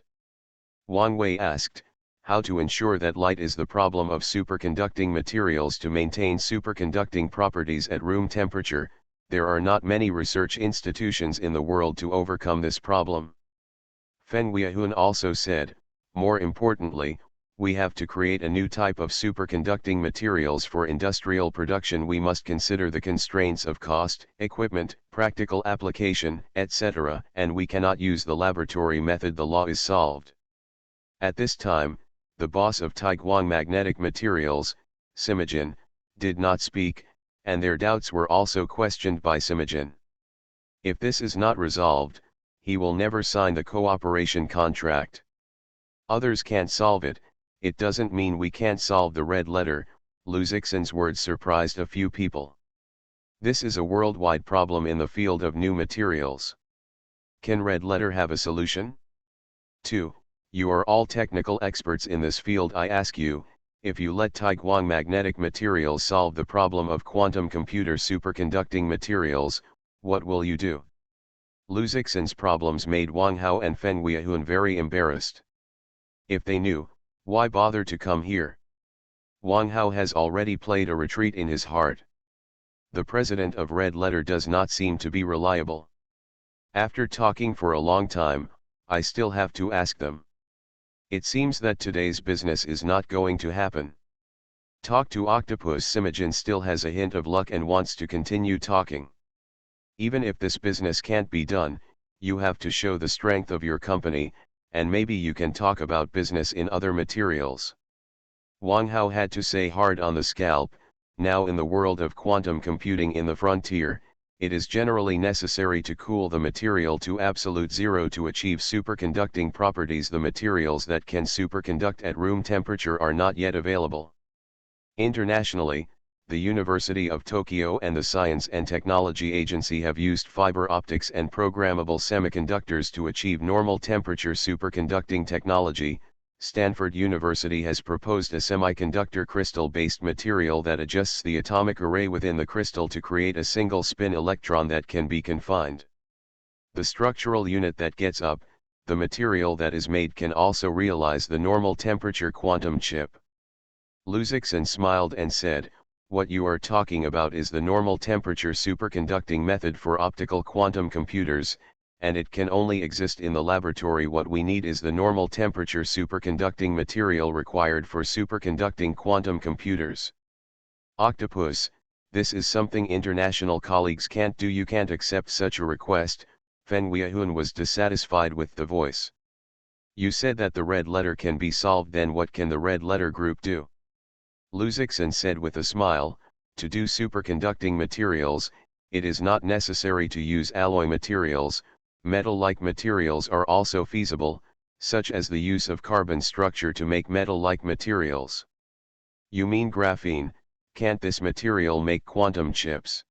Wang Wei asked, how to ensure that light is the problem of superconducting materials to maintain superconducting properties at room temperature? There are not many research institutions in the world to overcome this problem. Feng Weihun also said, more importantly, we have to create a new type of superconducting materials for industrial production. We must consider the constraints of cost, equipment, practical application, etc., and we cannot use the laboratory method. The law is solved. At this time, the boss of Taiguang Magnetic Materials, Simajin, did not speak, and their doubts were also questioned by Simajin. If this is not resolved, he will never sign the cooperation contract. Others can't solve it. It doesn't mean we can't solve the Red Letter. Luzixin's words surprised a few people. This is a worldwide problem in the field of new materials. Can Red Letter have a solution? 2. You are all technical experts in this field. I ask you, if you let Taiguang Magnetic Materials solve the problem of quantum computer superconducting materials, what will you do? Lu Zixin's problems made Wang Hao and Feng Weihun very embarrassed. If they knew, why bother to come here? Wang Hao has already played a retreat in his heart. The president of Red Letter does not seem to be reliable. After talking for a long time, I still have to ask them. It seems that today's business is not going to happen. Talk to Octopus. Simogen still has a hint of luck and wants to continue talking. Even if this business can't be done, you have to show the strength of your company, and maybe you can talk about business in other materials. Wang Hao had to say hard on the scalp. Now in the world of quantum computing in the frontier, it is generally necessary to cool the material to absolute zero to achieve superconducting properties. The materials that can superconduct at room temperature are not yet available. Internationally, the University of Tokyo and the Science and Technology Agency have used fiber optics and programmable semiconductors to achieve normal temperature superconducting technology. Stanford University has proposed a semiconductor crystal-based material that adjusts the atomic array within the crystal to create a single spin electron that can be confined. The structural unit that gets up, the material that is made, can also realize the normal temperature quantum chip. Lu Zixin smiled and said, "What you are talking about is the normal temperature superconducting method for optical quantum computers, and it can only exist in the laboratory. What we need is the normal temperature superconducting material required for superconducting quantum computers." Octopus, this is something international colleagues can't do. You can't accept such a request. Feng Weihun was dissatisfied with the voice. You said that the Red Letter can be solved, then what can the Red Letter group do? Lu Zixin said with a smile, to do superconducting materials, it is not necessary to use alloy materials. Metal-like materials are also feasible, such as the use of carbon structure to make metal-like materials. You mean graphene? Can't this material make quantum chips?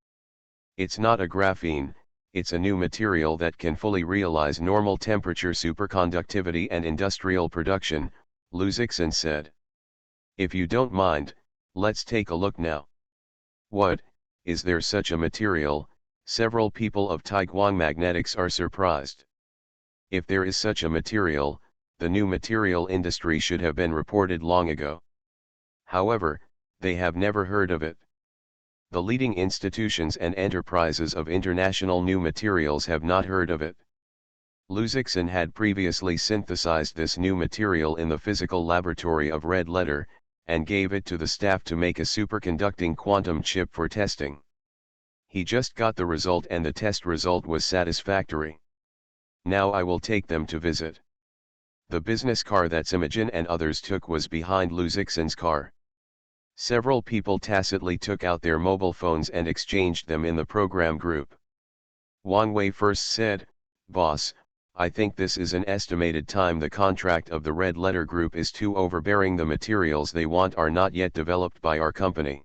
It's not a graphene, it's a new material that can fully realize normal temperature superconductivity and industrial production, Lu Zixin said. If you don't mind, let's take a look now. What, is there such a material? Several people of Taiguang Magnetics are surprised. If there is such a material, the new material industry should have been reported long ago. However, they have never heard of it. The leading institutions and enterprises of international new materials have not heard of it. Lu Zixin had previously synthesized this new material in the physical laboratory of Red Letter, and gave it to the staff to make a superconducting quantum chip for testing. He just got the result and the test result was satisfactory. Now I will take them to visit. The business car that Imogen and others took was behind Lu Zixin's car. Several people tacitly took out their mobile phones and exchanged them in the program group. Wang Wei first said, "Boss, I think this is an estimated time. The contract of the Red Letter Group is too overbearing. The materials they want are not yet developed by our company."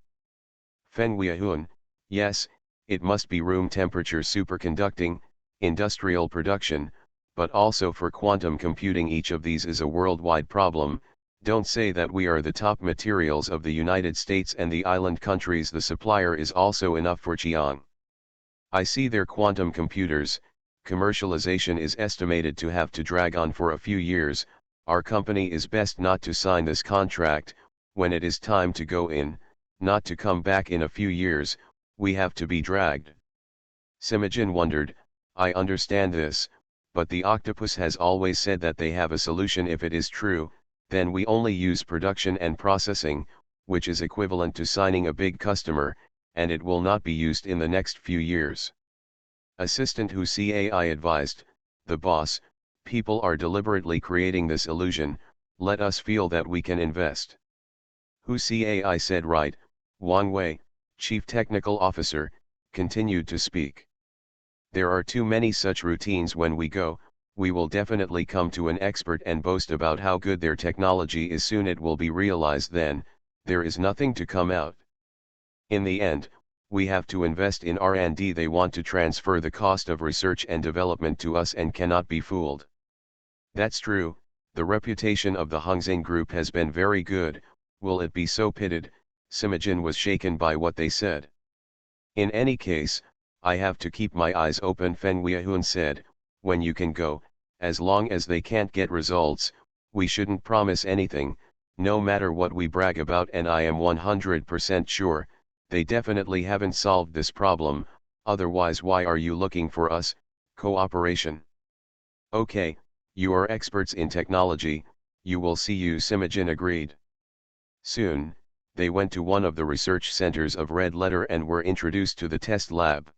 Feng Weihun, yes, it must be room temperature superconducting, industrial production, but also for quantum computing. Each of these is a worldwide problem. Don't say that we are the top materials of the United States and the island countries. The supplier is also enough for Chiang. I see their quantum computers. Commercialization is estimated to have to drag on for a few years. Our company is best not to sign this contract. When it is time to go in, not to come back in a few years, we have to be dragged. Simogen wondered, I understand this, but the octopus has always said that they have a solution. If it is true, then we only use production and processing, which is equivalent to signing a big customer, and it will not be used in the next few years. Assistant Hu Cai advised, the boss, people are deliberately creating this illusion, let us feel that we can invest. Hu Cai said, right. Wang Wei, Chief Technical Officer, continued to speak. There are too many such routines. When we go, we will definitely come to an expert and boast about how good their technology is. Soon it will be realized, then there is nothing to come out. In the end, we have to invest in R&D. They want to transfer the cost of research and development to us and cannot be fooled. That's true, the reputation of the Hongxing Group has been very good. Will it be so pitted? Simogen was shaken by what they said. In any case, I have to keep my eyes open, Feng Weihun said. When you can go, as long as they can't get results, we shouldn't promise anything, no matter what we brag about, and I am 100% sure, they definitely haven't solved this problem, otherwise why are you looking for us? Cooperation. Okay, you are experts in technology, you will see. You Simogen agreed. Soon, they went to one of the research centers of Red Letter and were introduced to the test lab.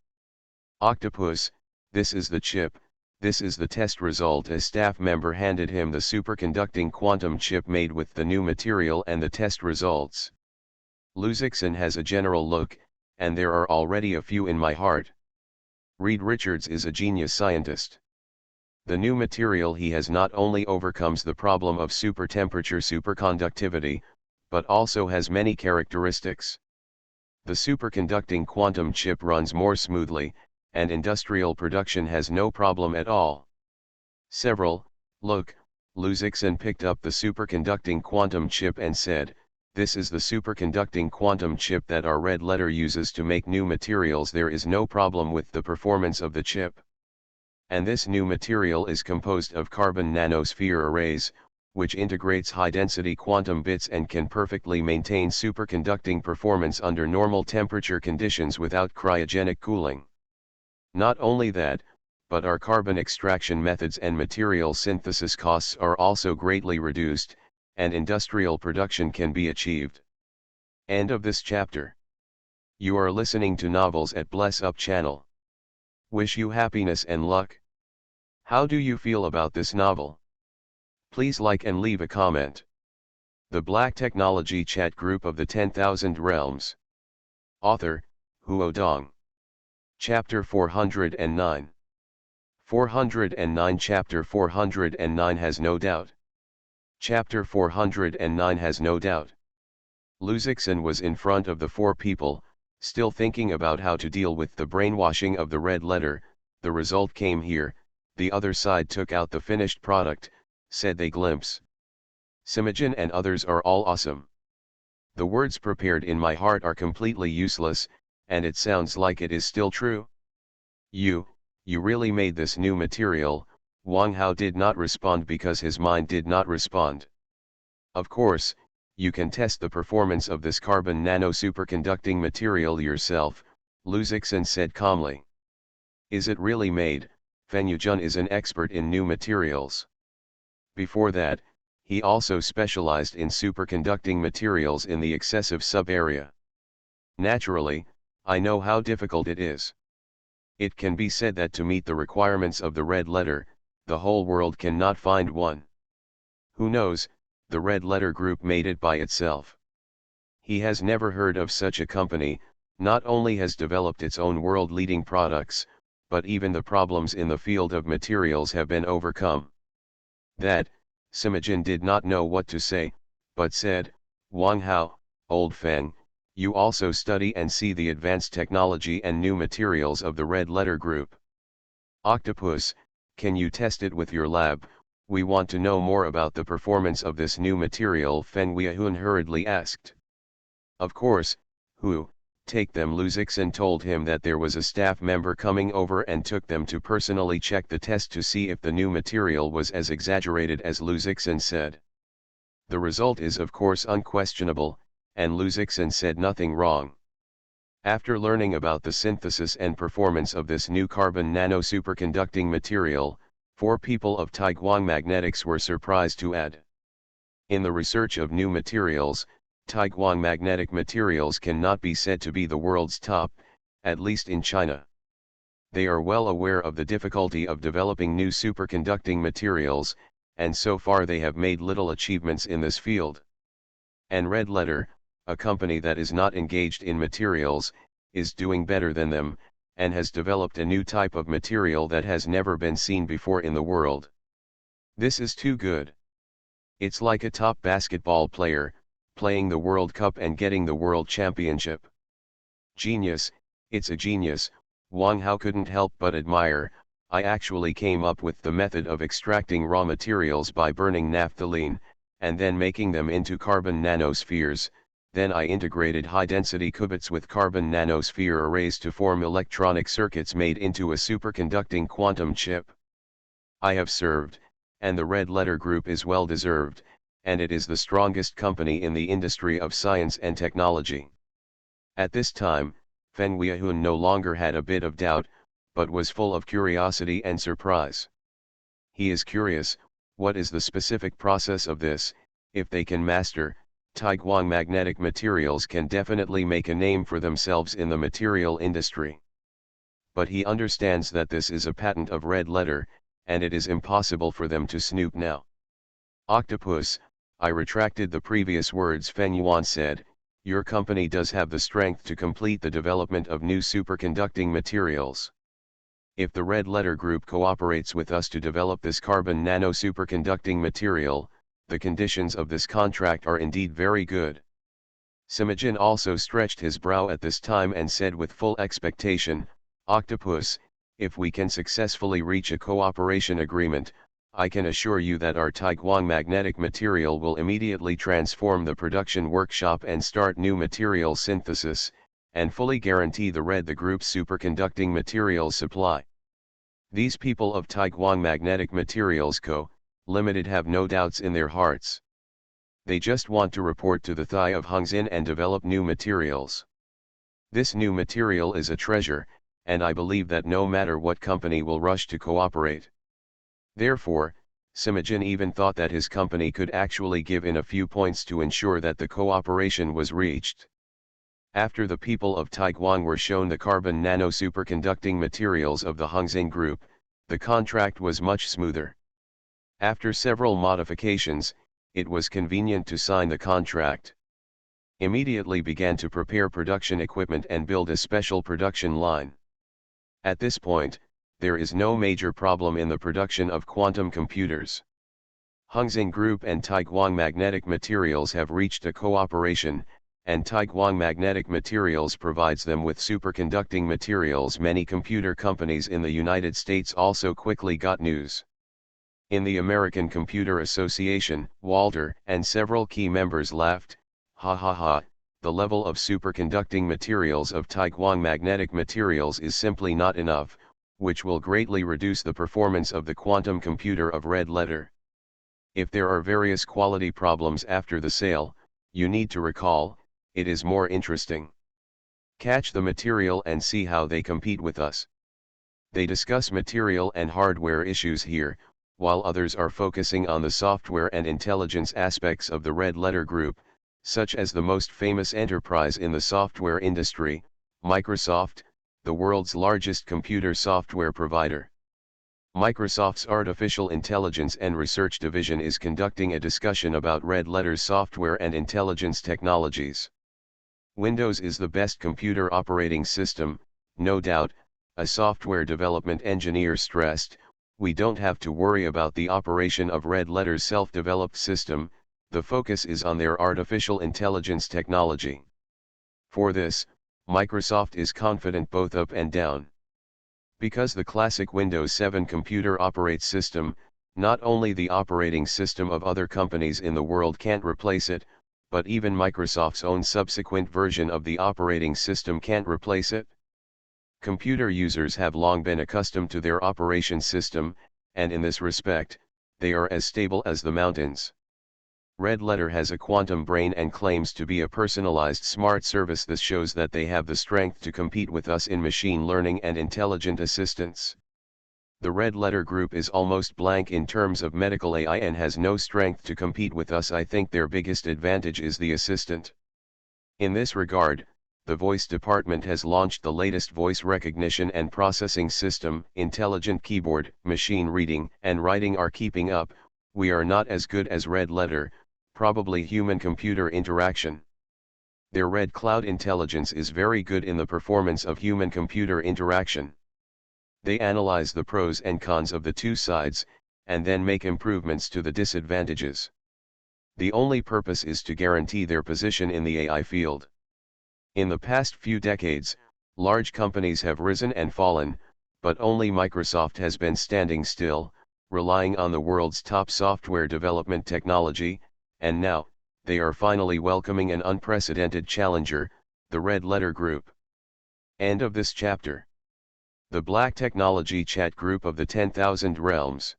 Octopus, this is the chip, this is the test result. A staff member handed him the superconducting quantum chip made with the new material and the test results. Luzixon has a general look, and there are already a few in my heart. Reed Richards is a genius scientist. The new material he has not only overcomes the problem of supertemperature superconductivity, but also has many characteristics. The superconducting quantum chip runs more smoothly, and industrial production has no problem at all. Look, Luzixon picked up the superconducting quantum chip and said, this is the superconducting quantum chip that our Red Letter uses to make new materials. There is no problem with the performance of the chip. And this new material is composed of carbon nanosphere arrays, which integrates high-density quantum bits and can perfectly maintain superconducting performance under normal temperature conditions without cryogenic cooling. Not only that, but our carbon extraction methods and material synthesis costs are also greatly reduced, and industrial production can be achieved. End of this chapter. You are listening to Novels at Bless Up channel. Wish you happiness and luck. How do you feel about this novel? Please like and leave a comment. The Black Technology Chat Group of the 10,000 Realms. Author, Huo Dong. Chapter 409. 409. Chapter 409 has no doubt. Chapter 409 has no doubt. Luzixon was in front of the four people, still thinking about how to deal with the brainwashing of the Red Letter. The result came here, the other side took out the finished product, said they. Glimpse. Simogen and others are all awesome. The words prepared in my heart are completely useless, and it sounds like it is still true. You really made this new material. Wang Hao did not respond because his mind did not respond. Of course, you can test the performance of this carbon nano superconducting material yourself, Luzixon said calmly. Is it really made? Feng Yujun is an expert in new materials. Before that, he also specialized in superconducting materials in the excessive sub-area. Naturally, I know how difficult it is. It can be said that to meet the requirements of the Red Letter, the whole world cannot find one. Who knows, the Red Letter Group made it by itself. He has never heard of such a company, not only has developed its own world-leading products, but even the problems in the field of materials have been overcome. That, Simogen did not know what to say, but said, Wang Hao, old Feng, you also study and see the advanced technology and new materials of the Red Letter Group. Octopus, can you test it with your lab? We want to know more about the performance of this new material, Feng Weihun hurriedly asked. Of course, Hu, take them. Luzixon told him that there was a staff member coming over and took them to personally check the test to see if the new material was as exaggerated as Luzixon said. The result is of course unquestionable, and Luzixon said nothing wrong. After learning about the synthesis and performance of this new carbon nano superconducting material, four people of Taiguang Magnetics were surprised to add. In the research of new materials, Taiguang Magnetic Materials cannot be said to be the world's top, at least in China. They are well aware of the difficulty of developing new superconducting materials, and so far they have made little achievements in this field. And Red Letter, a company that is not engaged in materials, is doing better than them, and has developed a new type of material that has never been seen before in the world. This is too good. It's like a top basketball player, playing the World Cup and getting the World Championship. Genius, it's a genius, Wang Hao couldn't help but admire. I actually came up with the method of extracting raw materials by burning naphthalene, and then making them into carbon nanospheres. Then I integrated high-density qubits with carbon nanosphere arrays to form electronic circuits made into a superconducting quantum chip. I have served, and the red letter group is well deserved, and it is the strongest company in the industry of science and technology. At this time, Feng Weihun no longer had a bit of doubt, but was full of curiosity and surprise. He is curious, what is the specific process of this? If they can master, Taiguang magnetic materials can definitely make a name for themselves in the material industry. But he understands that this is a patent of red letter, and it is impossible for them to snoop now. Octopus, I retracted the previous words. Feng Yuan said, your company does have the strength to complete the development of new superconducting materials. If the red letter group cooperates with us to develop this carbon nano superconducting material, the conditions of this contract are indeed very good. Simogen also stretched his brow at this time and said with full expectation, Octopus, if we can successfully reach a cooperation agreement, I can assure you that our Taiguang magnetic material will immediately transform the production workshop and start new material synthesis, and fully guarantee the group's superconducting materials supply. These people of Taiguang Magnetic Materials Co., Limited have no doubts in their hearts. They just want to report to the Thai of Hongxin and develop new materials. This new material is a treasure, and I believe that no matter what company will rush to cooperate. Therefore, Simogen even thought that his company could actually give in a few points to ensure that the cooperation was reached. After the people of Taiguang were shown the carbon nano superconducting materials of the Hongxin Group, the contract was much smoother. After several modifications, it was convenient to sign the contract. Immediately began to prepare production equipment and build a special production line. At this point, there is no major problem in the production of quantum computers. Hongxin Group and Taiguang Magnetic Materials have reached a cooperation, and Taiguang Magnetic Materials provides them with superconducting materials. Many computer companies in the United States also quickly got news. In the American Computer Association, Walter and several key members laughed, ha ha ha, the level of superconducting materials of Taiguang Magnetic Materials is simply not enough, which will greatly reduce the performance of the quantum computer of red letter. If there are various quality problems after the sale, you need to recall, it is more interesting. Catch the material and see how they compete with us. They discuss material and hardware issues here, while others are focusing on the software and intelligence aspects of the red letter group, such as the most famous enterprise in the software industry, Microsoft, the world's largest computer software provider. Microsoft's Artificial Intelligence and Research Division is conducting a discussion about red letter software and intelligence technologies. Windows is the best computer operating system, no doubt, a software development engineer stressed. We don't have to worry about the operation of red letter's self-developed system, the focus is on their artificial intelligence technology. For this, Microsoft is confident both up and down. Because the classic Windows 7 computer operating system, not only the operating system of other companies in the world can't replace it, but even Microsoft's own subsequent version of the operating system can't replace it. Computer users have long been accustomed to their operation system, and in this respect, they are as stable as the mountains. Red Letter has a quantum brain and claims to be a personalized smart service. This shows that they have the strength to compete with us in machine learning and intelligent assistance. The Red Letter group is almost blank in terms of medical AI and has no strength to compete with us. I think their biggest advantage is the assistant. In this regard, the voice department has launched the latest voice recognition and processing system. Intelligent keyboard, machine reading and writing are keeping up. We are not as good as Red Letter, probably human-computer interaction. Their Red Cloud intelligence is very good in the performance of human-computer interaction. They analyze the pros and cons of the two sides, and then make improvements to the disadvantages. The only purpose is to guarantee their position in the AI field. In the past few decades, large companies have risen and fallen, but only Microsoft has been standing still, relying on the world's top software development technology, and now, they are finally welcoming an unprecedented challenger, the Red Letter Group. End of this chapter. The Black Technology Chat Group of the 10,000 Realms.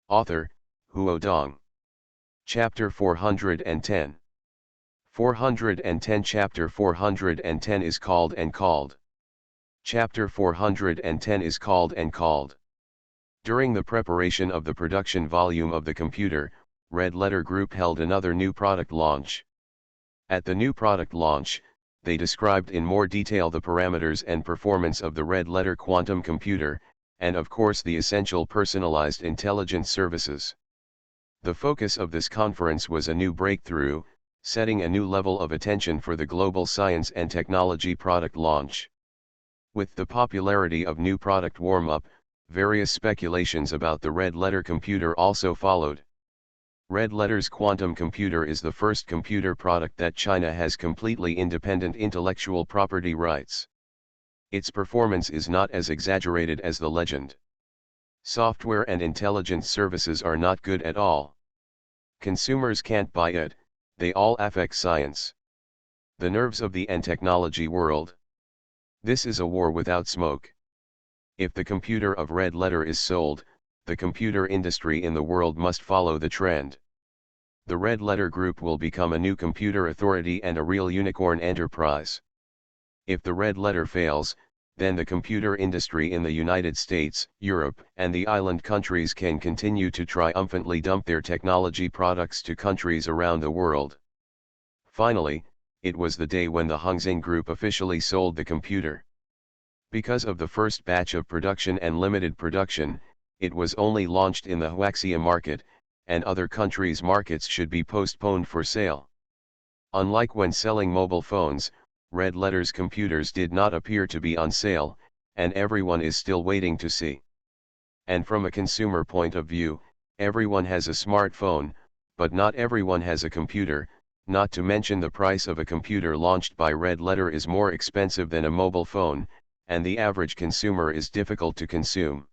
Author, Huo Dong. Chapter 410. 410 Chapter 410 is called and called. Chapter 410 is called and called. During the preparation of the production volume of the computer, Red Letter Group held another new product launch. At the new product launch, they described in more detail the parameters and performance of the Red Letter quantum computer, and of course the essential personalized intelligence services. The focus of this conference was a new breakthrough, setting a new level of attention for the global science and technology product launch. With the popularity of new product warm-up, various speculations about the Red Letter computer also followed. Red Letter's quantum computer is the first computer product that China has completely independent intellectual property rights. Its performance is not as exaggerated as the legend. Software and intelligence services are not good at all. Consumers can't buy it, they all affect science. The nerves of the and technology world. This is a war without smoke. If the computer of Red Letter is sold, the computer industry in the world must follow the trend. The Red Letter Group will become a new computer authority and a real unicorn enterprise. If the Red Letter fails, then the computer industry in the United States, Europe, and the island countries can continue to triumphantly dump their technology products to countries around the world. Finally, it was the day when the Hongxing Group officially sold the computer. Because of the first batch of production and limited production, it was only launched in the Huaxia market, and other countries' markets should be postponed for sale. Unlike when selling mobile phones, Red Letter's computers did not appear to be on sale, and everyone is still waiting to see. And from a consumer point of view, everyone has a smartphone, but not everyone has a computer, not to mention the price of a computer launched by Red Letter is more expensive than a mobile phone, and the average consumer is difficult to consume.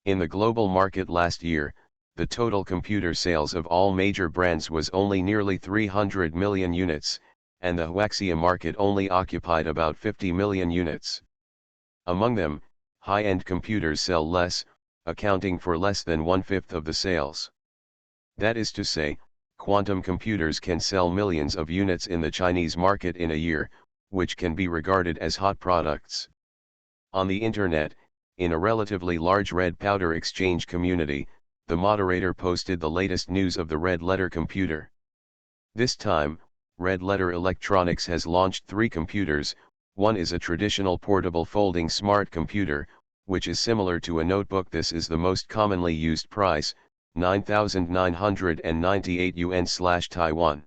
In the global market last year, the total computer sales of all major brands was only nearly 300 million units, and the Huaxia market only occupied about 50 million units. Among them, high-end computers sell less, accounting for less than 1/5 of the sales. That is to say, quantum computers can sell millions of units in the Chinese market in a year, which can be regarded as hot products. On the internet, in a relatively large Red Powder Exchange community, the moderator posted the latest news of the Red Letter computer. This time, Red Letter Electronics has launched 3 computers. One is a traditional portable folding smart computer, which is similar to a notebook. This is the most commonly used price, 9,998 yuan/Taiwan.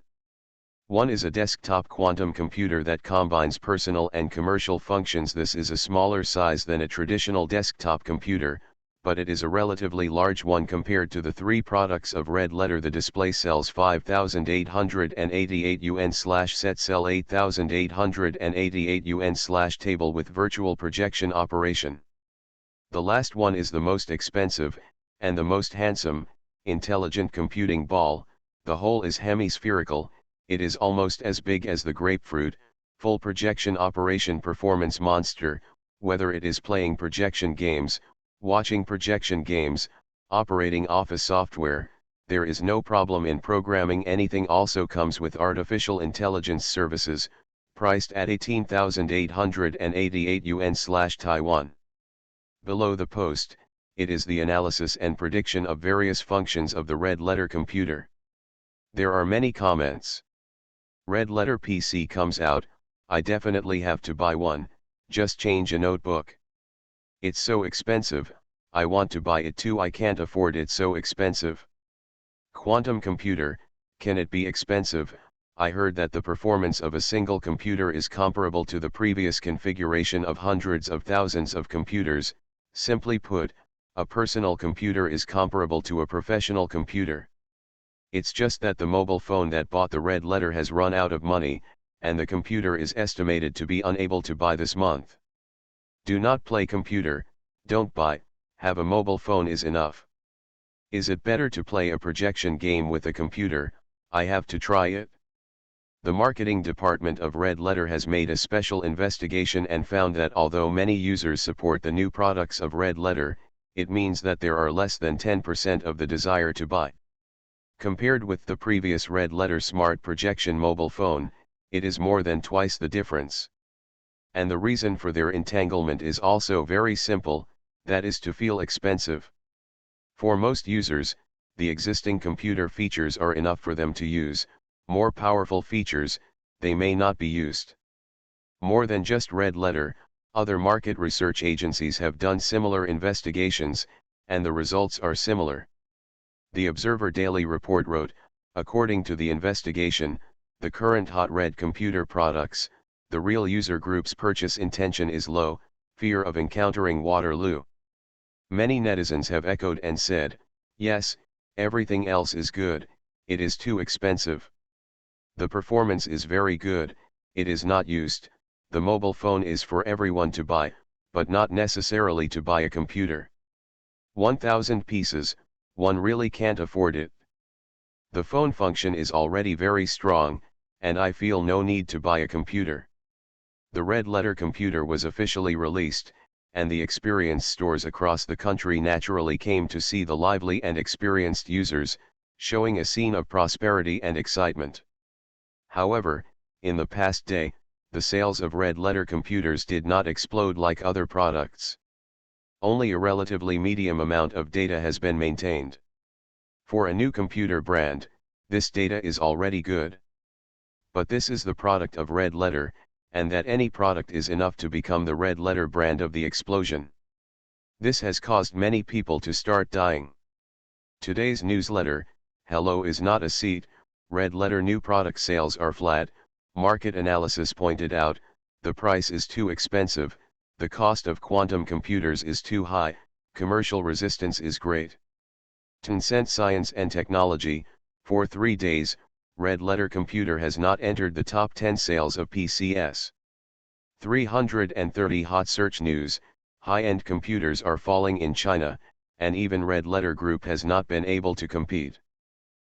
One is a desktop quantum computer that combines personal and commercial functions. This is a smaller size than a traditional desktop computer, but it is a relatively large one compared to the 3 products of Red Letter. The display sells 5,888 yuan/set cell 8,888 yuan/table with virtual projection operation. The last one is the most expensive, and the most handsome, intelligent computing ball. The whole is hemispherical. It is almost as big as the grapefruit, full projection operation performance monster. Whether it is playing projection games, watching projection games, operating office software, there is no problem in programming anything. Also comes with artificial intelligence services, priced at 18,888 yuan/Taiwan. Below the post, it is the analysis and prediction of various functions of the Red Letter computer. There are many comments. Red Letter PC comes out, I definitely have to buy one, just change a notebook. It's so expensive, I want to buy it too. I can't afford it, so expensive. Quantum computer, can it be expensive? I heard that the performance of a single computer is comparable to the previous configuration of hundreds of thousands of computers. Simply put, a personal computer is comparable to a professional computer. It's just that the mobile phone that bought the Red Letter has run out of money, and the computer is estimated to be unable to buy this month. Do not play computer, don't buy, have a mobile phone is enough. Is it better to play a projection game with a computer? I have to try it. The marketing department of Red Letter has made a special investigation and found that although many users support the new products of Red Letter, it means that there are less than 10% of the desire to buy. Compared with the previous Red Letter Smart Projection mobile phone, it is more than twice the difference. And the reason for their entanglement is also very simple, that is to feel expensive. For most users, the existing computer features are enough for them to use. More powerful features, they may not be used. More than just Red Letter, other market research agencies have done similar investigations, and the results are similar. The Observer Daily Report wrote, according to the investigation, the current hot red computer products, the real user group's purchase intention is low, fear of encountering Waterloo. Many netizens have echoed and said, yes, everything else is good, it is too expensive. The performance is very good, it is not used, the mobile phone is for everyone to buy, but not necessarily to buy a computer. 1,000 pieces, one really can't afford it. The phone function is already very strong, and I feel no need to buy a computer. The Red Letter computer was officially released, and the experience stores across the country naturally came to see the lively and experienced users, showing a scene of prosperity and excitement. However, in the past day, the sales of Red Letter computers did not explode like other products. Only a relatively medium amount of data has been maintained. For a new computer brand, this data is already good. But this is the product of Red Letter, and that any product is enough to become the Red Letter brand of the explosion. This has caused many people to start dying. Today's newsletter, Hello is not a seat, Red Letter new product sales are flat, market analysis pointed out, the price is too expensive, the cost of quantum computers is too high, commercial resistance is great. Tencent Science and Technology, for 3 days, Red Letter computer has not entered the top 10 sales of PCS. 330 hot search news, high-end computers are falling in China, and even Red Letter Group has not been able to compete.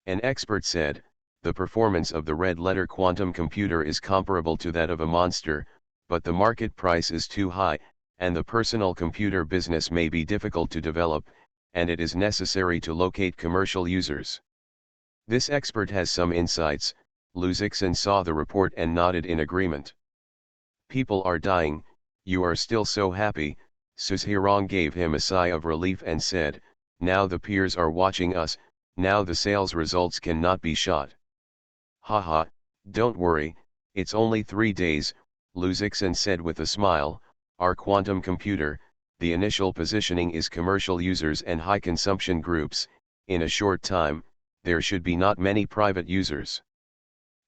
An expert said, the performance of the Red Letter quantum computer is comparable to that of a Monster, but the market price is too high, and the personal computer business may be difficult to develop, and it is necessary to locate commercial users. This expert has some insights. Lu Zixin saw the report and nodded in agreement. People are dying, you are still so happy. Su Zhirong gave him a sigh of relief and said, now the peers are watching us, now the sales results cannot be shot. Haha, don't worry, it's only 3 days, Lu Zixin said with a smile, our quantum computer, the initial positioning is commercial users and high consumption groups, in a short time, there should be not many private users.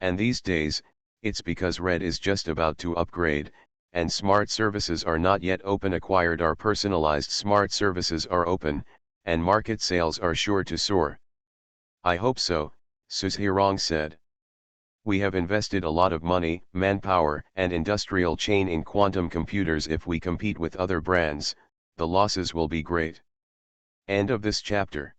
And these days, it's because Red is just about to upgrade, and smart services are not yet open. Acquired or personalized smart services are open, and market sales are sure to soar. I hope so, Su Zhirong said. We have invested a lot of money, manpower, and industrial chain in quantum computers. If we compete with other brands, the losses will be great. End of this chapter.